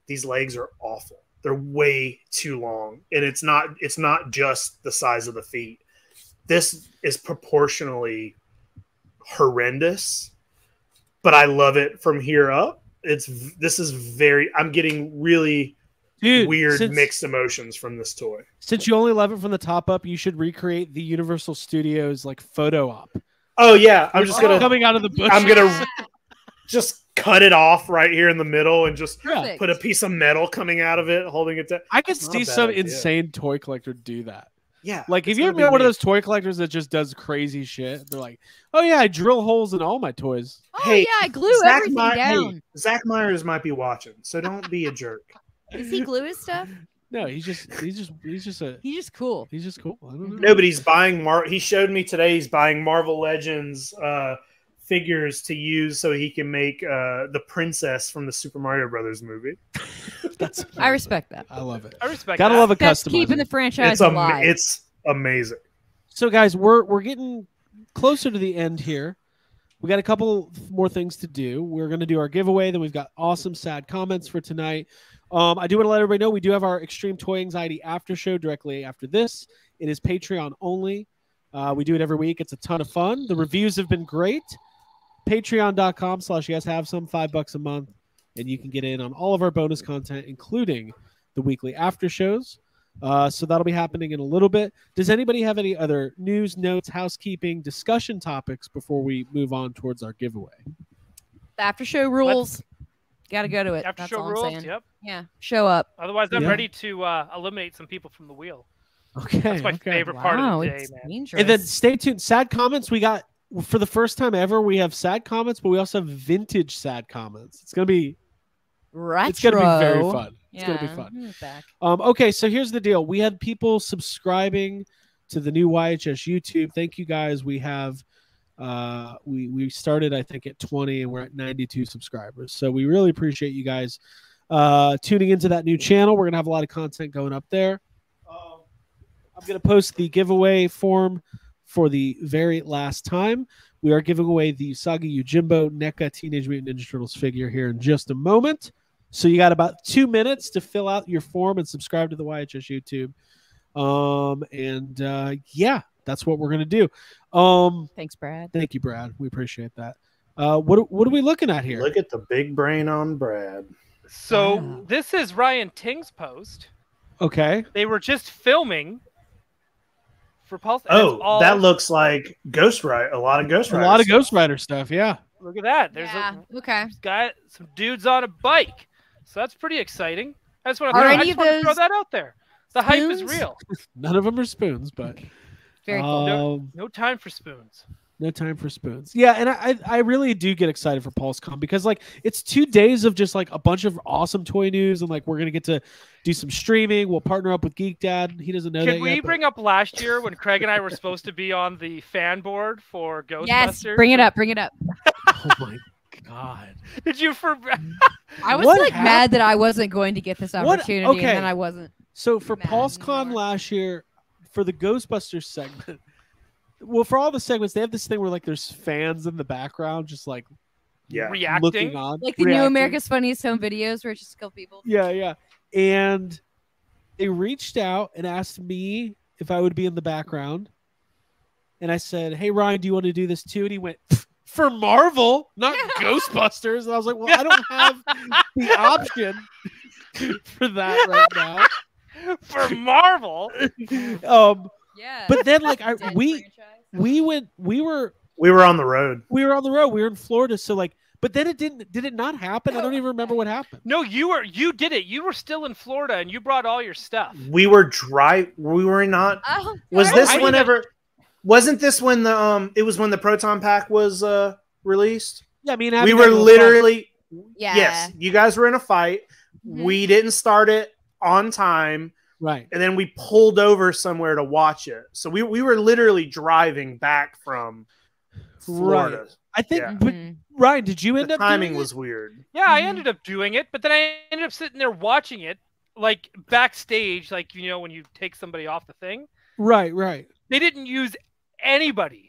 These legs are awful. They're way too long, and it's not just the size of the feet. This is proportionally horrendous, but I love it from here up. I'm getting really weird mixed emotions from this toy. Since you only love it from the top up, you should recreate the Universal Studios like photo op. Oh yeah, I'm just gonna coming out of the bush. I'm gonna just cut it off right here in the middle and just put a piece of metal coming out of it, holding it down. I could see some insane toy collector do that. Yeah, like if you ever met one of those toy collectors that just does crazy shit, they're like, "Oh yeah, I drill holes in all my toys." Oh hey, yeah, I glue everything down. Hey, Zach Myers might be watching, so don't be a jerk. Does he glue his stuff? No, he's just cool. He's just cool. I don't know. No, but he's buying he showed me today he's buying Marvel Legends figures to use so he can make the princess from the Super Mario Brothers movie. I respect that. I love it. I respect Gotta that. love a That's customizing. keeping the franchise alive. It's amazing. So guys, we're getting closer to the end here. We got a couple more things to do. We're going to do our giveaway. Then we've got awesome sad comments for tonight. I do want to let everybody know we do have our Extreme Toy Anxiety after show directly after this. It is Patreon only. We do it every week. It's a ton of fun. The reviews have been great. Patreon.com/YesHaveSome, $5 a month, and you can get in on all of our bonus content, including the weekly after shows. So that'll be happening in a little bit. Does anybody have any other news, notes, housekeeping, discussion topics before we move on towards our giveaway? The after show rules. Got to go to it. After That's show all rules. I'm saying. Yep. Yeah. Show up. Otherwise, I'm ready to eliminate some people from the wheel. Okay. That's my favorite part of the day, it's man. dangerous. And then stay tuned. Sad comments. We got, for the first time ever, we have sad comments, but we also have vintage sad comments. It's going to be retro. It's going to be very fun. It's yeah, going to be fun. Back. Okay, so here's the deal. We had people subscribing to the new YHS YouTube. Thank you guys. We have we started, I think, at 20 and we're at 92 subscribers. So we really appreciate you guys tuning into that new channel. We're going to have a lot of content going up there. I'm going to post the giveaway form for the very last time. We are giving away the Usagi Yojimbo NECA Teenage Mutant Ninja Turtles figure here in just a moment. So you got about 2 minutes to fill out your form and subscribe to the YHS YouTube. Yeah, that's what we're going to do. Thanks, Brad. Thank you, Brad. We appreciate that. What are we looking at here? Look at the big brain on Brad. So this is Ryan Ting's post. Okay. They were just filming for Pulse. Oh, that looks like Ghost Rider. A lot of Ghost Rider. A lot of Ghost Rider stuff. Yeah. Look at that. There's some dudes on a bike. So that's pretty exciting. I just want to throw that out there. The hype is real. None of them are spoons, but very cool. No time for spoons. No time for spoons. Yeah, and I really do get excited for PulseCon because like it's 2 days of just like a bunch of awesome toy news, and like we're gonna get to do some streaming. We'll partner up with Geek Dad. He doesn't know that yet. Can we bring up last year when Craig and I were supposed to be on the fan board for Ghostbusters? Yes, bring it up. Bring it up. Oh my God! Did you I was mad that I wasn't going to get this opportunity, and then I wasn't. So for PulseCon last year, for the Ghostbusters segment. Well, for all the segments, they have this thing where like there's fans in the background, just like reacting, looking on, like the new America's Funniest Home Videos, where it's just a couple people. Yeah. And they reached out and asked me if I would be in the background, and I said, "Hey, Ryan, do you want to do this too?" And he went, "For Marvel, not Ghostbusters." And I was like, "Well, I don't have the option for that right now." For Marvel. Yeah. But then like we were on the road. We were on the road. We were in Florida. So like, but then did it not happen? I don't even remember what happened. No, you did it. You were still in Florida and you brought all your stuff. We were not. Was this whenever? Wasn't this when the it was when the Proton Pack was released? Yeah, I mean we were literally yes, you guys were in a fight. Mm-hmm. We didn't start it on time. Right. And then we pulled over somewhere to watch it. So we were literally driving back from Florida. Right. I think, but Ryan, did you end up timing was weird. Yeah, I ended up doing it, but then I ended up sitting there watching it, like backstage, like, you know, when you take somebody off the thing. Right. They didn't use anybody.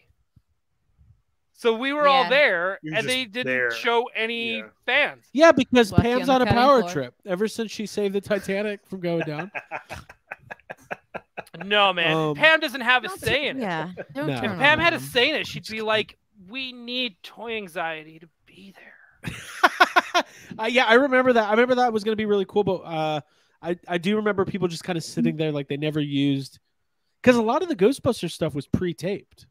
So we were all there, and they didn't show any fans. Yeah, because Pam's on a power trip ever since she saved the Titanic from going down. No, man. Pam doesn't have a say in it. Yeah. No. If Pam had a say in it, she'd be like, we need toy anxiety to be there. Yeah, I remember that. I remember that was going to be really cool, but I do remember people just kind of sitting there like they never used... Because a lot of the Ghostbusters stuff was pre-taped.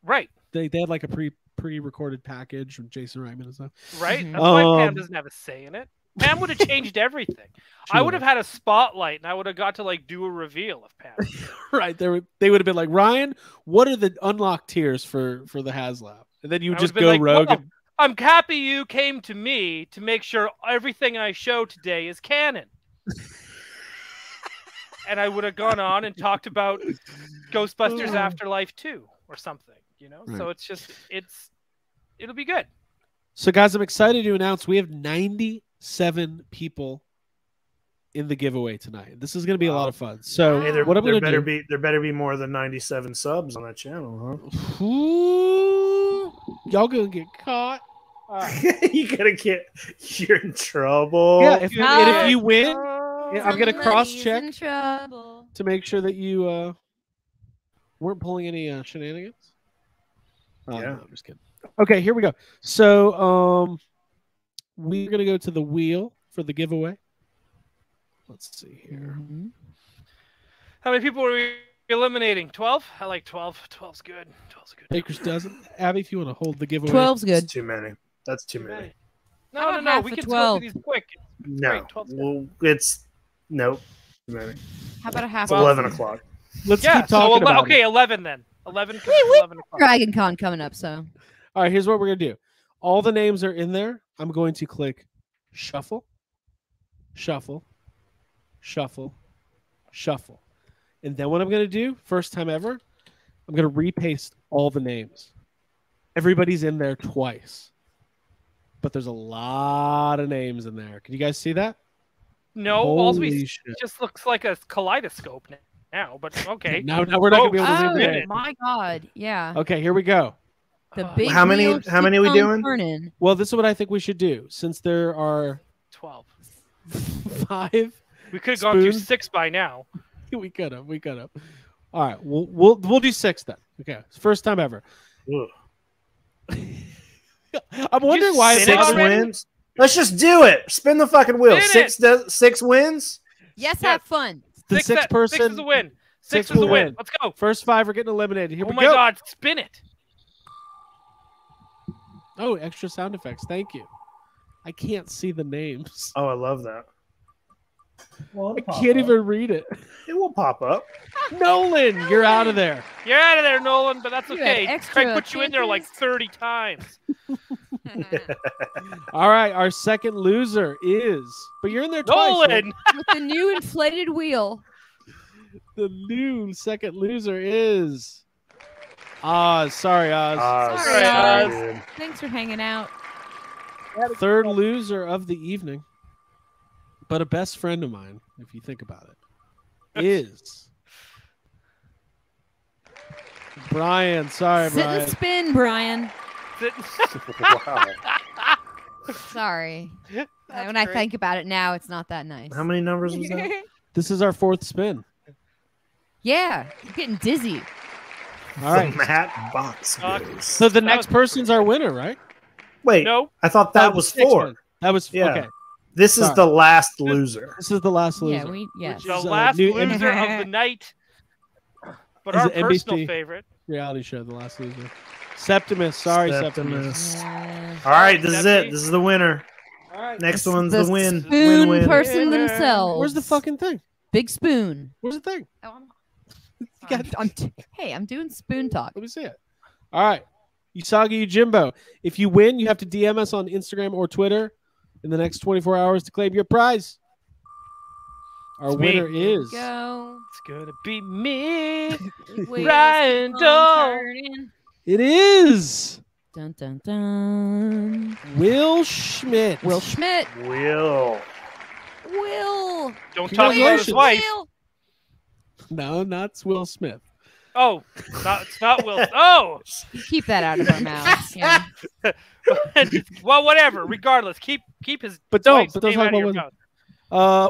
Right. They had like a pre-recorded package from Jason Reitman and stuff. Right? That's why Pam doesn't have a say in it. Pam would have changed everything. I would have had a spotlight, and I would have got to like do a reveal of Pam. Right. They would have been like, Ryan, what are the unlocked tiers for the HasLab? And then you would just go rogue. Well, I'm happy you came to me to make sure everything I show today is canon. And I would have gone on and talked about Ghostbusters Afterlife 2 or something. You know, so it's just it'll be good. So guys, I'm excited to announce we have 97 people in the giveaway tonight. This is going to be a lot of fun. So what I'm going to do? There better be more than 97 subs on that channel, huh? Ooh, y'all gonna get caught. You're in trouble. Yeah, if you win, I'm gonna cross check to make sure that you weren't pulling any shenanigans. Yeah, no, I'm just kidding. Okay, here we go. So we're gonna go to the wheel for the giveaway. Let's see here. How many people are we eliminating? 12? I like 12. 12's good. 12's good. Baker's dozen. Abby, if you want to hold the giveaway. 12's good. That's too many. That's too many. No. We can go through these quick. No. Well, it's nope. Too many. How about a half? It's 11 o'clock. Let's keep talking about it. 11 then. 11. Hey, we have Dragon Con coming up, so. All right, here's what we're gonna do. All the names are in there. I'm going to click shuffle, shuffle, shuffle, shuffle, and then what I'm gonna do, first time ever, I'm gonna repaste all the names. Everybody's in there twice, but there's a lot of names in there. Can you guys see that? No, all we just looks like a kaleidoscope now, but okay. Now we're not gonna be able to read the name. My God, yeah. Okay, here we go. The big how many are we doing? Well, this is what I think we should do. Since there are 12, 5. We could have gone through 6 by now. We could have. All right, we'll do 6 then. Okay, first time ever. I'm wondering why 6 wins. Let's just do it. Spin the fucking wheel. 6 wins. Yes, have fun. The 6th person. 6 is a win. Six is will the win. win. Let's go. First 5 are getting eliminated. Here Oh we my go. God, spin it. Oh, extra sound effects. Thank you. I can't see the names. Oh, I love that. Well, I can't even read it. It will pop up. Nolan, you're out of there. You're out of there, Nolan, but that's You okay. had extra Craig put you in there like chances. 30 times. All right, our second loser is, but you're in there twice. Nolan! Nolan. With the new inflated wheel. The new second loser is Oz. Sorry, Oz. Sorry, Oz. dude. Thanks for hanging out. Third loser of the evening, but a best friend of mine, if you think about it, is Brian. Sorry, Sit Brian. and spin, Brian. Wow. Sorry. That's When I great. think about it now, it's not that nice. How many numbers was that? This is our fourth spin. Yeah, I'm getting dizzy. All right. The Matt box goes. So the That next was- person's our winner, right? Wait, No, I thought Oh, that the was sixth 4. one. That was Yeah. okay. This is Sorry. the last loser. This is the last loser. Yes. the is, last new loser of the night, but Is our it personal NBC? favorite. Reality show, the last loser. Septimus. Sorry, Septimus. Yeah. All right, this is Stephanie? it. This is the winner. All right. Next The one's the the win. Spoon Win-win. person Winner. themselves. Where's the fucking thing? big spoon? Where's the thing? Oh, God. hey, I'm doing spoon talk. Let me see it. All right. Usagi Jimbo. If you win, you have to DM us on Instagram or Twitter in the next 24 hours to claim your prize. Our It's me. winner is Go. It's gonna be me. Wheels Ryan keep on Dole. turning. it is Dun dun dun. Will Schmidt. Will Schmidt. Will. Will. Don't talk about his Congratulations. wife. Will. No, not Will Smith. Oh, it's not Will. Oh, Keep that out of our mouths. Yeah. well, whatever. Regardless, keep his. But don't wife's talk name out of about your Will. mouth.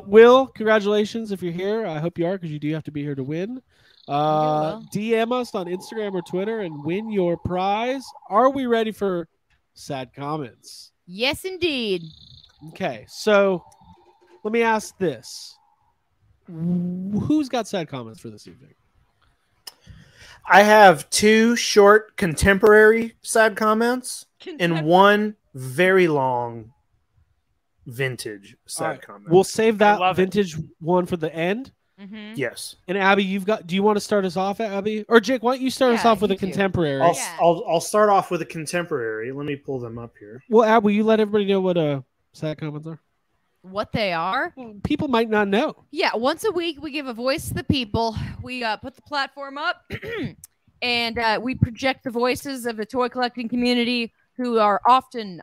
Will, congratulations if you're here. I hope you are because you do have to be here to win. Will. DM us on Instagram or Twitter and win your prize. Are we ready for sad comments? Yes, indeed. Okay, so let me ask this. Who's got sad comments for this evening? I have 2 short contemporary sad comments and 1 very long vintage sad All right, comment. we'll save that love it. vintage one for the end. Mm-hmm. Yes. And Abby, do you want to start us off, Abby? Or Jake, why don't you start us Yeah, off with a you do. contemporary? Yeah. I'll start off with a contemporary. Let me pull them up here. Well, Abby, will you let everybody know what sad comments are? What they are? People might not know. Yeah, once a week we give a voice to the people. We put the platform up and we project the voices of the toy collecting community who are often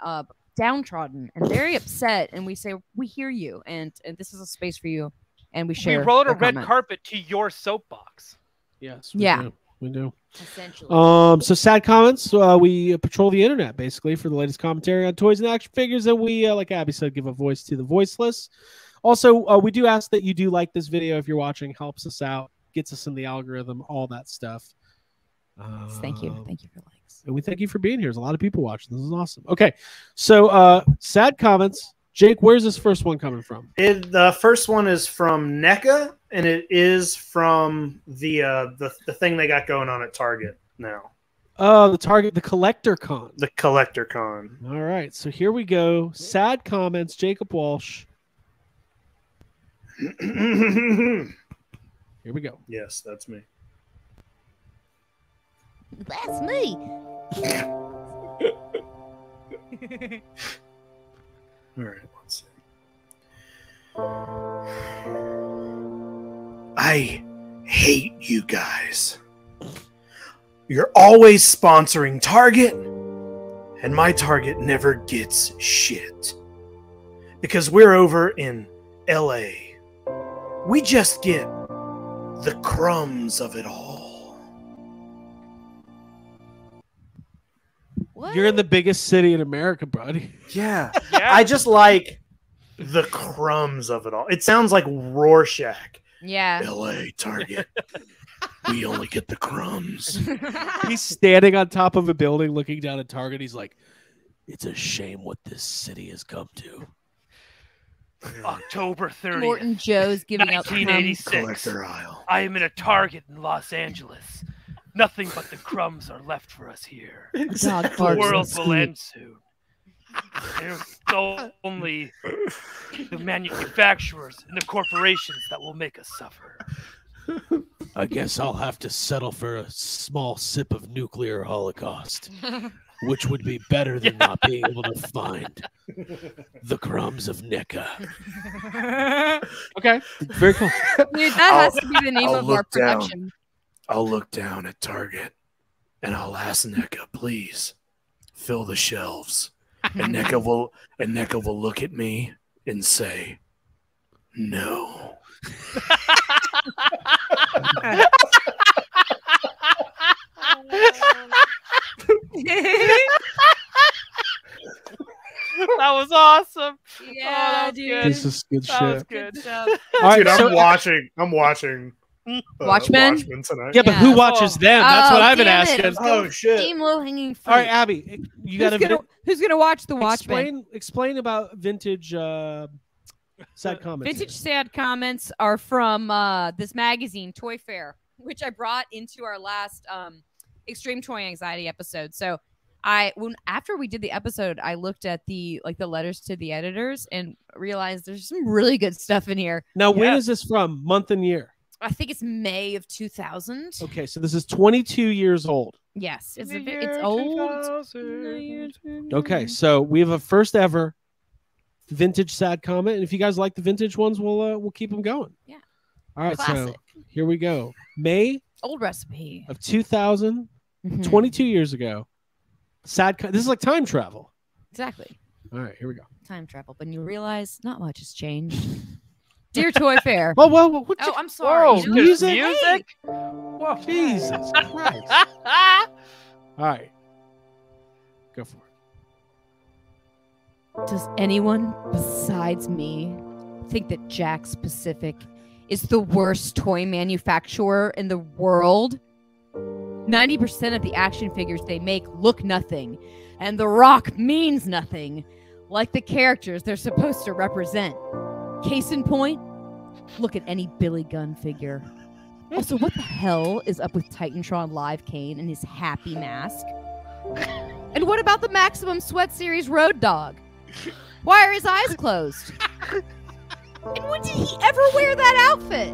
downtrodden and very upset. And we say, we hear you and this is a space for you. And we We share. roll out a their red comments. carpet to your soapbox. Yes. Yeah. We do. Essentially. So sad comments. We patrol the internet basically for the latest commentary on toys and action figures, and we, like Abby said, give a voice to the voiceless. Also, we do ask that you do like this video if you're watching. Helps us out, gets us in the algorithm, all that stuff. Thank you. Thank you for likes. And we thank you for being here. There's a lot of people watching. This is awesome. Okay, so sad comments. Jake, where's this first one coming from? The first one is from NECA, and it is from the thing they got going on at Target now. Oh, the Collector Con. The Collector Con. All right, so here we go. Sad comments, Jacob Walsh. Here we go. Yes, that's me. That's me. All right, let's see. I hate you guys. You're always sponsoring Target, and my Target never gets shit. Because we're over in LA. We just get the crumbs of it all. What? You're in the biggest city in America, buddy. Yeah. Yeah. I just like the crumbs of it all. It sounds like Rorschach. Yeah. LA Target. We only get the crumbs. He's standing on top of a building looking down at Target. He's like, it's a shame what this city has come to. October 30th, Morton Joe's giving out crumbs. 1986. I am in a Target in Los Angeles. Nothing but the crumbs are left for us here. Dog The barks world and will end soon. There's only the manufacturers and the corporations that will make us suffer. I guess I'll have to settle for a small sip of nuclear holocaust, which would be better than not being able to find the crumbs of NECA. Okay, very cool. Dude, that has to be the name of our production. I'll look down at Target and I'll ask NECA, please fill the shelves. And NECA will look at me and say, no. That was awesome. Yeah, dude. Good. This is good That shit. was good. Stuff. All right, Dude, so- I'm watching Watchmen? tonight. yeah, but who Yeah. watches them? That's what I've been damn it. asking. Let's go Oh, shit. Game low hanging fruit. All right, Abby, you got who's gonna watch the Watchmen? explain about vintage sad comments. Vintage sad comments are from this magazine, Toy Fair, which I brought into our last Extreme Toy Anxiety episode. So after we did the episode, I looked at the letters to the editors and realized there's some really good stuff in here. Now, when is this from? Month and year? I think it's May of 2000. Okay, so this is 22 years old. Yes, it's old. Okay, so we have a first ever vintage sad comment, and if you guys like the vintage ones, we'll keep them going. Yeah. All right, Classic. so here we go. May Old recipe. of 2000, Mhm. 22 years ago. This is like time travel. Exactly. All right, here we go. Time travel, but you realize not much has changed. Dear Toy Fair. Whoa, what Oh, I'm sorry. Whoa, You know, music? hey, music? Whoa, Jesus Christ. All right, go for it. Does anyone besides me think that Jakks Pacific is the worst toy manufacturer in the world? 90% of the action figures they make look nothing, and The Rock means nothing, like the characters they're supposed to represent. Case in point, look at any Billy Gunn figure. Also, what the hell is up with Titantron Live Kane and his happy mask? And what about the Maximum Sweat Series Road Dog? Why are his eyes closed? And when did he ever wear that outfit?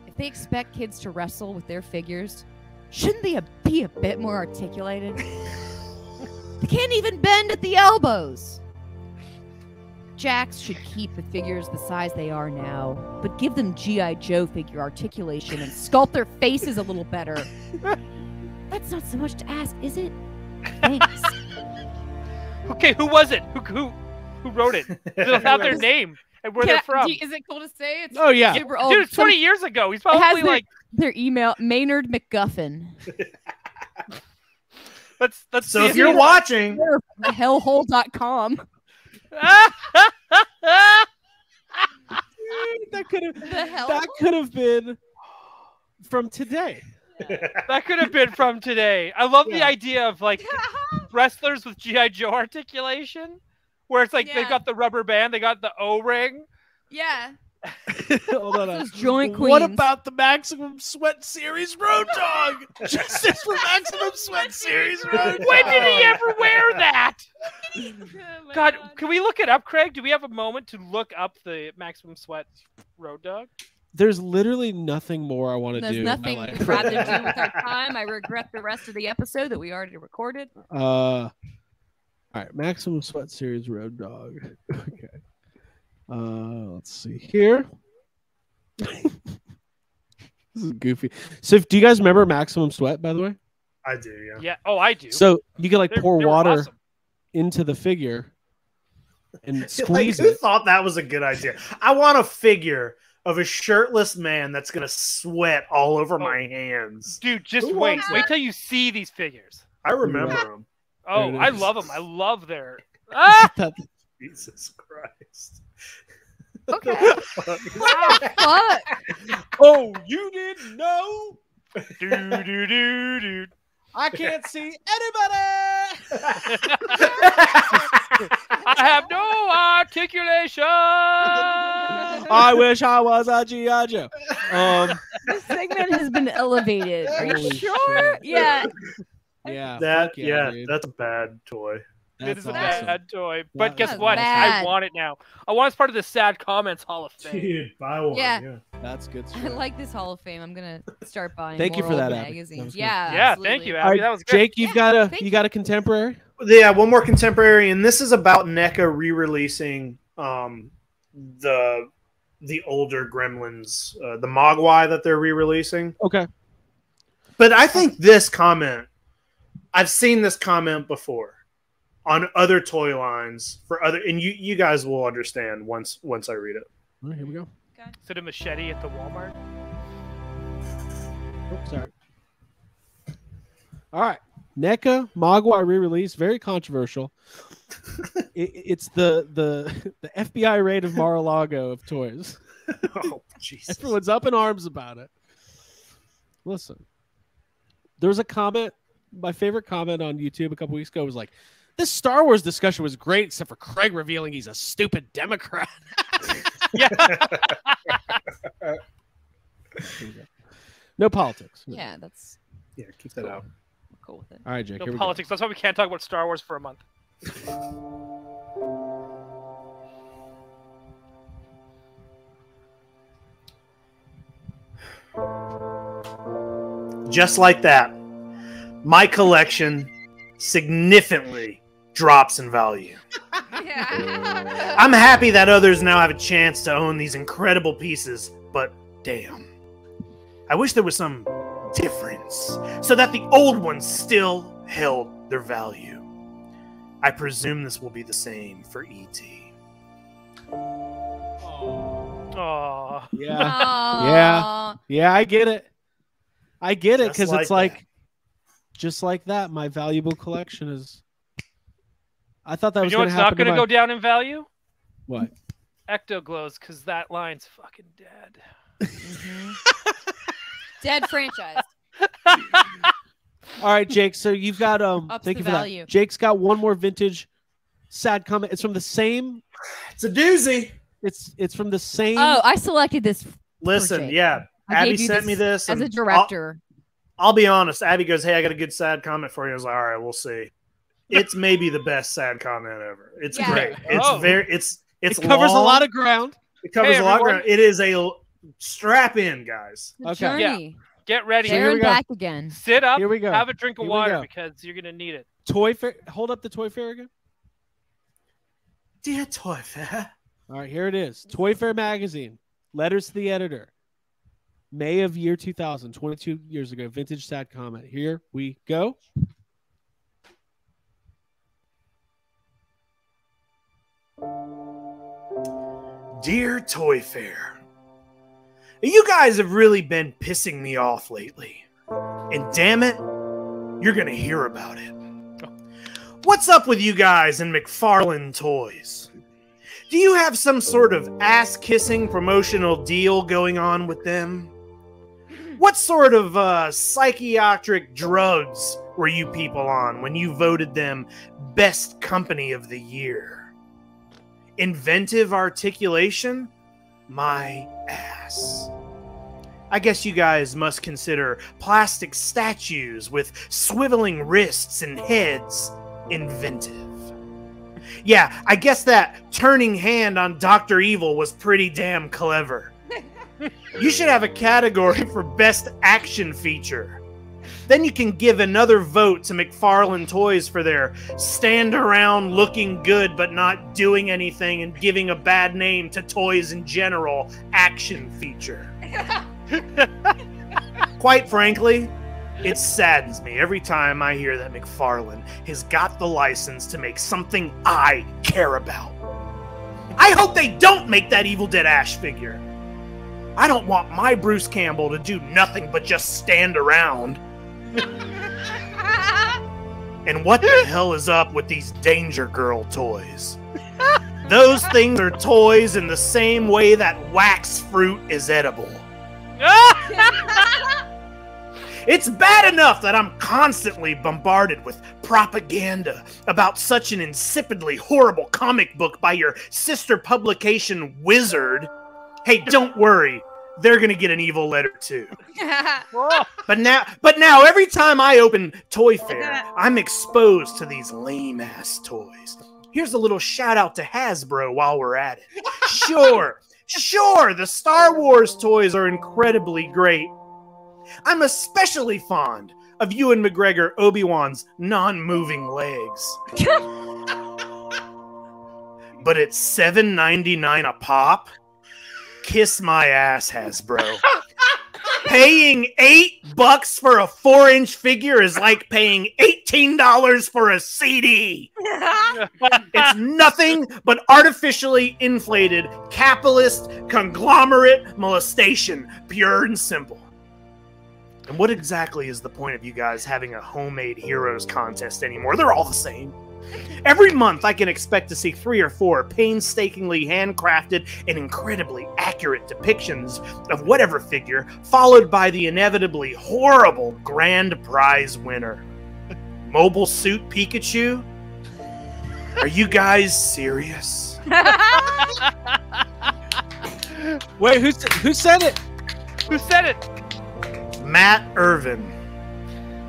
If they expect kids to wrestle with their figures, shouldn't they be a bit more articulated? They can't even bend at the elbows. Jakks should keep the figures the size they are now, but give them G.I. Joe figure articulation and sculpt their faces a little better. That's not so much to ask, is it? Thanks. Okay, who was it? Who wrote it? Without their name and where they're from. Is it cool to say? It's Oh, yeah. super old. Dude, it's 20 years ago. He's It has probably their, like, their email, Maynard McGuffin. let's So see if you're watching, Hellhole.com. That could have The hell? that could have been from today. That could have been from today. I love the Yeah. idea of like wrestlers with G.I. Joe articulation, where it's like they've Yeah. got the rubber band, they got the O-ring. Yeah. Hold on. Those joint What queens. about the Maximum Sweat Series Road Dog? Justice for Maximum Sweat Series Road Dog. When did he ever wear that? Oh my God, can we look it up, Craig? Do we have a moment to look up the Maximum Sweat Road Dog? There's literally nothing more I want to There's do. nothing in my we'd life. rather do with our time. I regret the rest of the episode that we already recorded. All right, Maximum Sweat Series Road Dog. Okay. Let's see here. This is goofy. So, do you guys remember Maximum Sweat? By the way, I do, yeah. Yeah. Oh, I do. so you can like They're- pour they were water awesome. into the figure and Like, squeeze who it. thought that was a good idea? I want a figure of a shirtless man that's gonna sweat all over my hands. Dude, just Who wait. wants Wait that? till you see these figures. I remember him. Oh, There it I is. love them. I love their. Ah! That- Jesus Christ. Okay. Fuck. Fuck. oh, you didn't know? do do do do. I can't see anybody. I have no articulation. I wish I was a G.I. Joe. This segment has been elevated. Are you Holy sure? shit. Yeah. Yeah. That fuck yeah, dude. that's a bad toy. It is a awesome. bad toy. But That guess is what? bad. I want it now. I want it as part of the Sad Comments Hall of Fame. Dude, buy one. Yeah. That's good I stuff. like this Hall of Fame. I'm gonna start buying. Thank you more for that, old Abby. That magazines. was good. Yeah. Yeah, absolutely. thank you, All Abby. right, That was good. Jake, Yeah, you got a contemporary? Yeah, one more contemporary, and this is about NECA re-releasing the older Gremlins, the Mogwai that they're re-releasing. Okay. But I think this comment, I've seen this comment before on other toy lines for other, and you guys will understand once I read it. All right, here we go. Is it a machete at the Walmart? Oops, sorry. All right. NECA Mogwai re-release, very controversial. It's the FBI raid of Mar-a-Lago of toys. Oh, Jesus. Everyone's up in arms about it. Listen, there was a comment. My favorite comment on YouTube a couple weeks ago was like, "This Star Wars discussion was great, except for Craig revealing he's a stupid Democrat." Yeah. No politics. Yeah, that's Yeah, keep that out. I'm cool with it. All right, Jake. No here we politics. That's why we can't talk about Star Wars for a month. Just like that, my collection significantly drops in value. I'm happy that others now have a chance to own these incredible pieces, but damn, I wish there was some difference so that the old ones still held their value. I presume this will be the same for E.T. Oh. go. Yeah. Yeah, I get it. I get it, because it's like, just like that, my valuable collection is. I thought that was You know going to what's not happen. going to go down in value? What? Ectoglows, because that line's fucking dead. Dead franchise. All right, Jake. So you've got Ups thank the you for value. that. Jake's got one more vintage sad comment. It's from the same. It's a doozy. It's from the same. Oh, I selected this. Listen, Jake. yeah, I Abby gave you sent me this as and a director. I'll be honest. Abby goes, "Hey, I got a good sad comment for you." I was like, "All right, we'll see." It's maybe the best sad comment ever. It's Yeah. great. It's Oh. it's it covers long. a lot of ground. It covers Hey, a lot of everyone. ground. It is a strap in, guys. The Okay. journey. Get ready. here There we and go. back again. Sit up. Here we go. Have a drink of Here we water go. because you're going to need it. Toy fair. Hold up the toy fair again. Dear Toy Fair. All right, here it is. Toy Fair magazine. Letters to the editor. May of year 2000, 22 years ago. Vintage sad comment. Here we go. Dear Toy Fair. You guys have really been pissing me off lately. And damn it, you're going to hear about it. What's up with you guys and Mcfarland Toys? Do you have some sort of ass-kissing promotional deal going on with them? What sort of psychiatric drugs were you people on when you voted them Best Company of the Year? Inventive articulation? My ass. I guess you guys must consider plastic statues with swiveling wrists and heads inventive. Yeah, I guess that turning hand on Dr. Evil was pretty damn clever. You should have a category for best action feature. Then you can give another vote to Mcfarland Toys for their stand around looking good but not doing anything and giving a bad name to toys in general action feature. Quite frankly, it saddens me every time I hear that Mcfarland has got the license to make something I care about. I hope they don't make that Evil Dead Ash figure. I don't want my Bruce Campbell to do nothing but just stand around. And what the hell is up with these Danger Girl toys? Those things are toys in the same way that wax fruit is edible. It's bad enough that I'm constantly bombarded with propaganda about such an insipidly horrible comic book by your sister publication Wizard. Hey, don't worry. They're gonna get an evil letter too. But now every time I open Toy Fair, I'm exposed to these lame-ass toys. Here's a little shout out to Hasbro while we're at it. Sure, the Star Wars toys are incredibly great. I'm especially fond of Ewan McGregor Obi-Wan's non-moving legs. But it's $7.99 a pop? Kiss my ass, Hasbro. Paying $8 for a 4-inch figure is like paying $18 for a CD. It's nothing but artificially inflated capitalist conglomerate molestation, pure and simple. And what exactly is the point of you guys having a homemade heroes contest anymore? They're all the same. Every month, I can expect to see 3 or 4 painstakingly handcrafted and incredibly accurate depictions of whatever figure, followed by the inevitably horrible grand prize winner. Mobile Suit Pikachu? Are you guys serious? Wait, who said it? Who said it? Matt Irvin.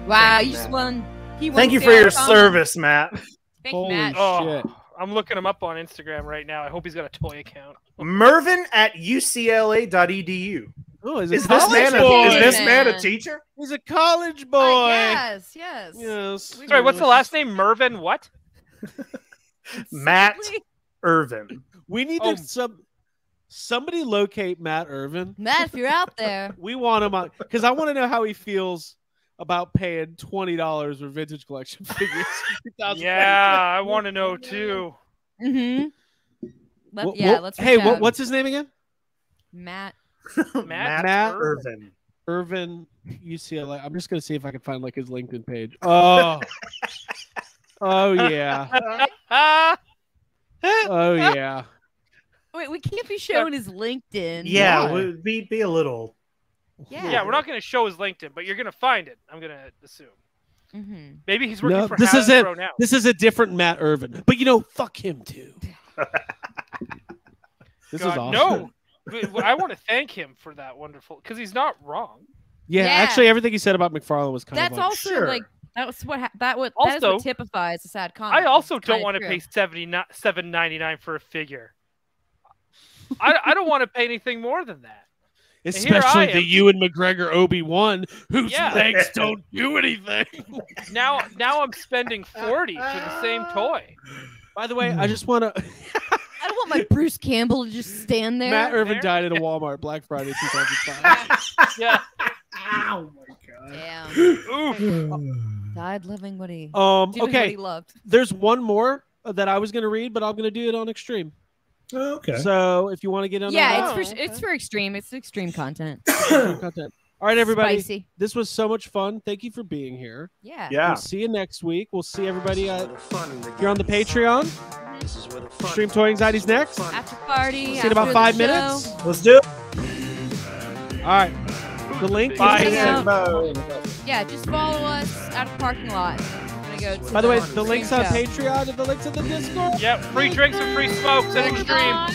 Wow, you just won. Thank you for your service, Matt. Thank you, Holy Matt. shit. I'm looking him up on Instagram right now. I hope he's got a toy account. Mervin at ucla.edu. Oh, Is this man a teacher? He's a college boy. Yes. Yes. Sorry, what's the last name? Mervin what? Matt Irvin. We need to somebody locate Matt Irvin. Matt, if you're out there. We want him on because I want to know how he feels about paying $20 for vintage collection figures. Yeah, I want to know too. Mm-hmm. Let's hey, what's his name again? Matt. Matt Irvin. Irvin UCLA. I'm just gonna see if I can find like his LinkedIn page. Oh, oh yeah. Oh yeah. Wait, we can't be showing his LinkedIn. Yeah, be a little. Yeah, we're not going to show his LinkedIn, but you're going to find it. I'm going to assume. Mm-hmm. Maybe he's working for this Hasbro now. This is a different Matt Irvin, but fuck him too. This is awesome. No, I want to thank him for that wonderful because he's not wrong. Yeah, actually, everything he said about McFarland was kind of. That's also like that is what typifies a sad comment. I also don't want to pay $7.99 for a figure. I don't want to pay anything more than that. Especially the Ewan McGregor Obi-Wan, whose legs don't do anything. Now I'm spending $40 for the same toy. By the way, I just want to. I don't want my Bruce Campbell to just stand there. Matt Irvin died at a Walmart Black Friday 2005. Yeah. Oh my god. Damn. Died living what he. Okay. What he loved. There's one more that I was going to read, but I'm going to do it on Extreme. Oh, okay. So if you want to get on, it's for extreme. It's extreme content. All right, everybody. Spicy. This was so much fun. Thank you for being here. Yeah. We'll see you next week. We'll see everybody here on the Patreon. Extreme Toy Anxiety's next. After party. See you in about 5 minutes. Let's do it. All right. The link. Yeah, just follow us out of the parking lot. By the way, the links on Patreon and the links in the Discord. Yep, free drinks and free smokes at Extreme.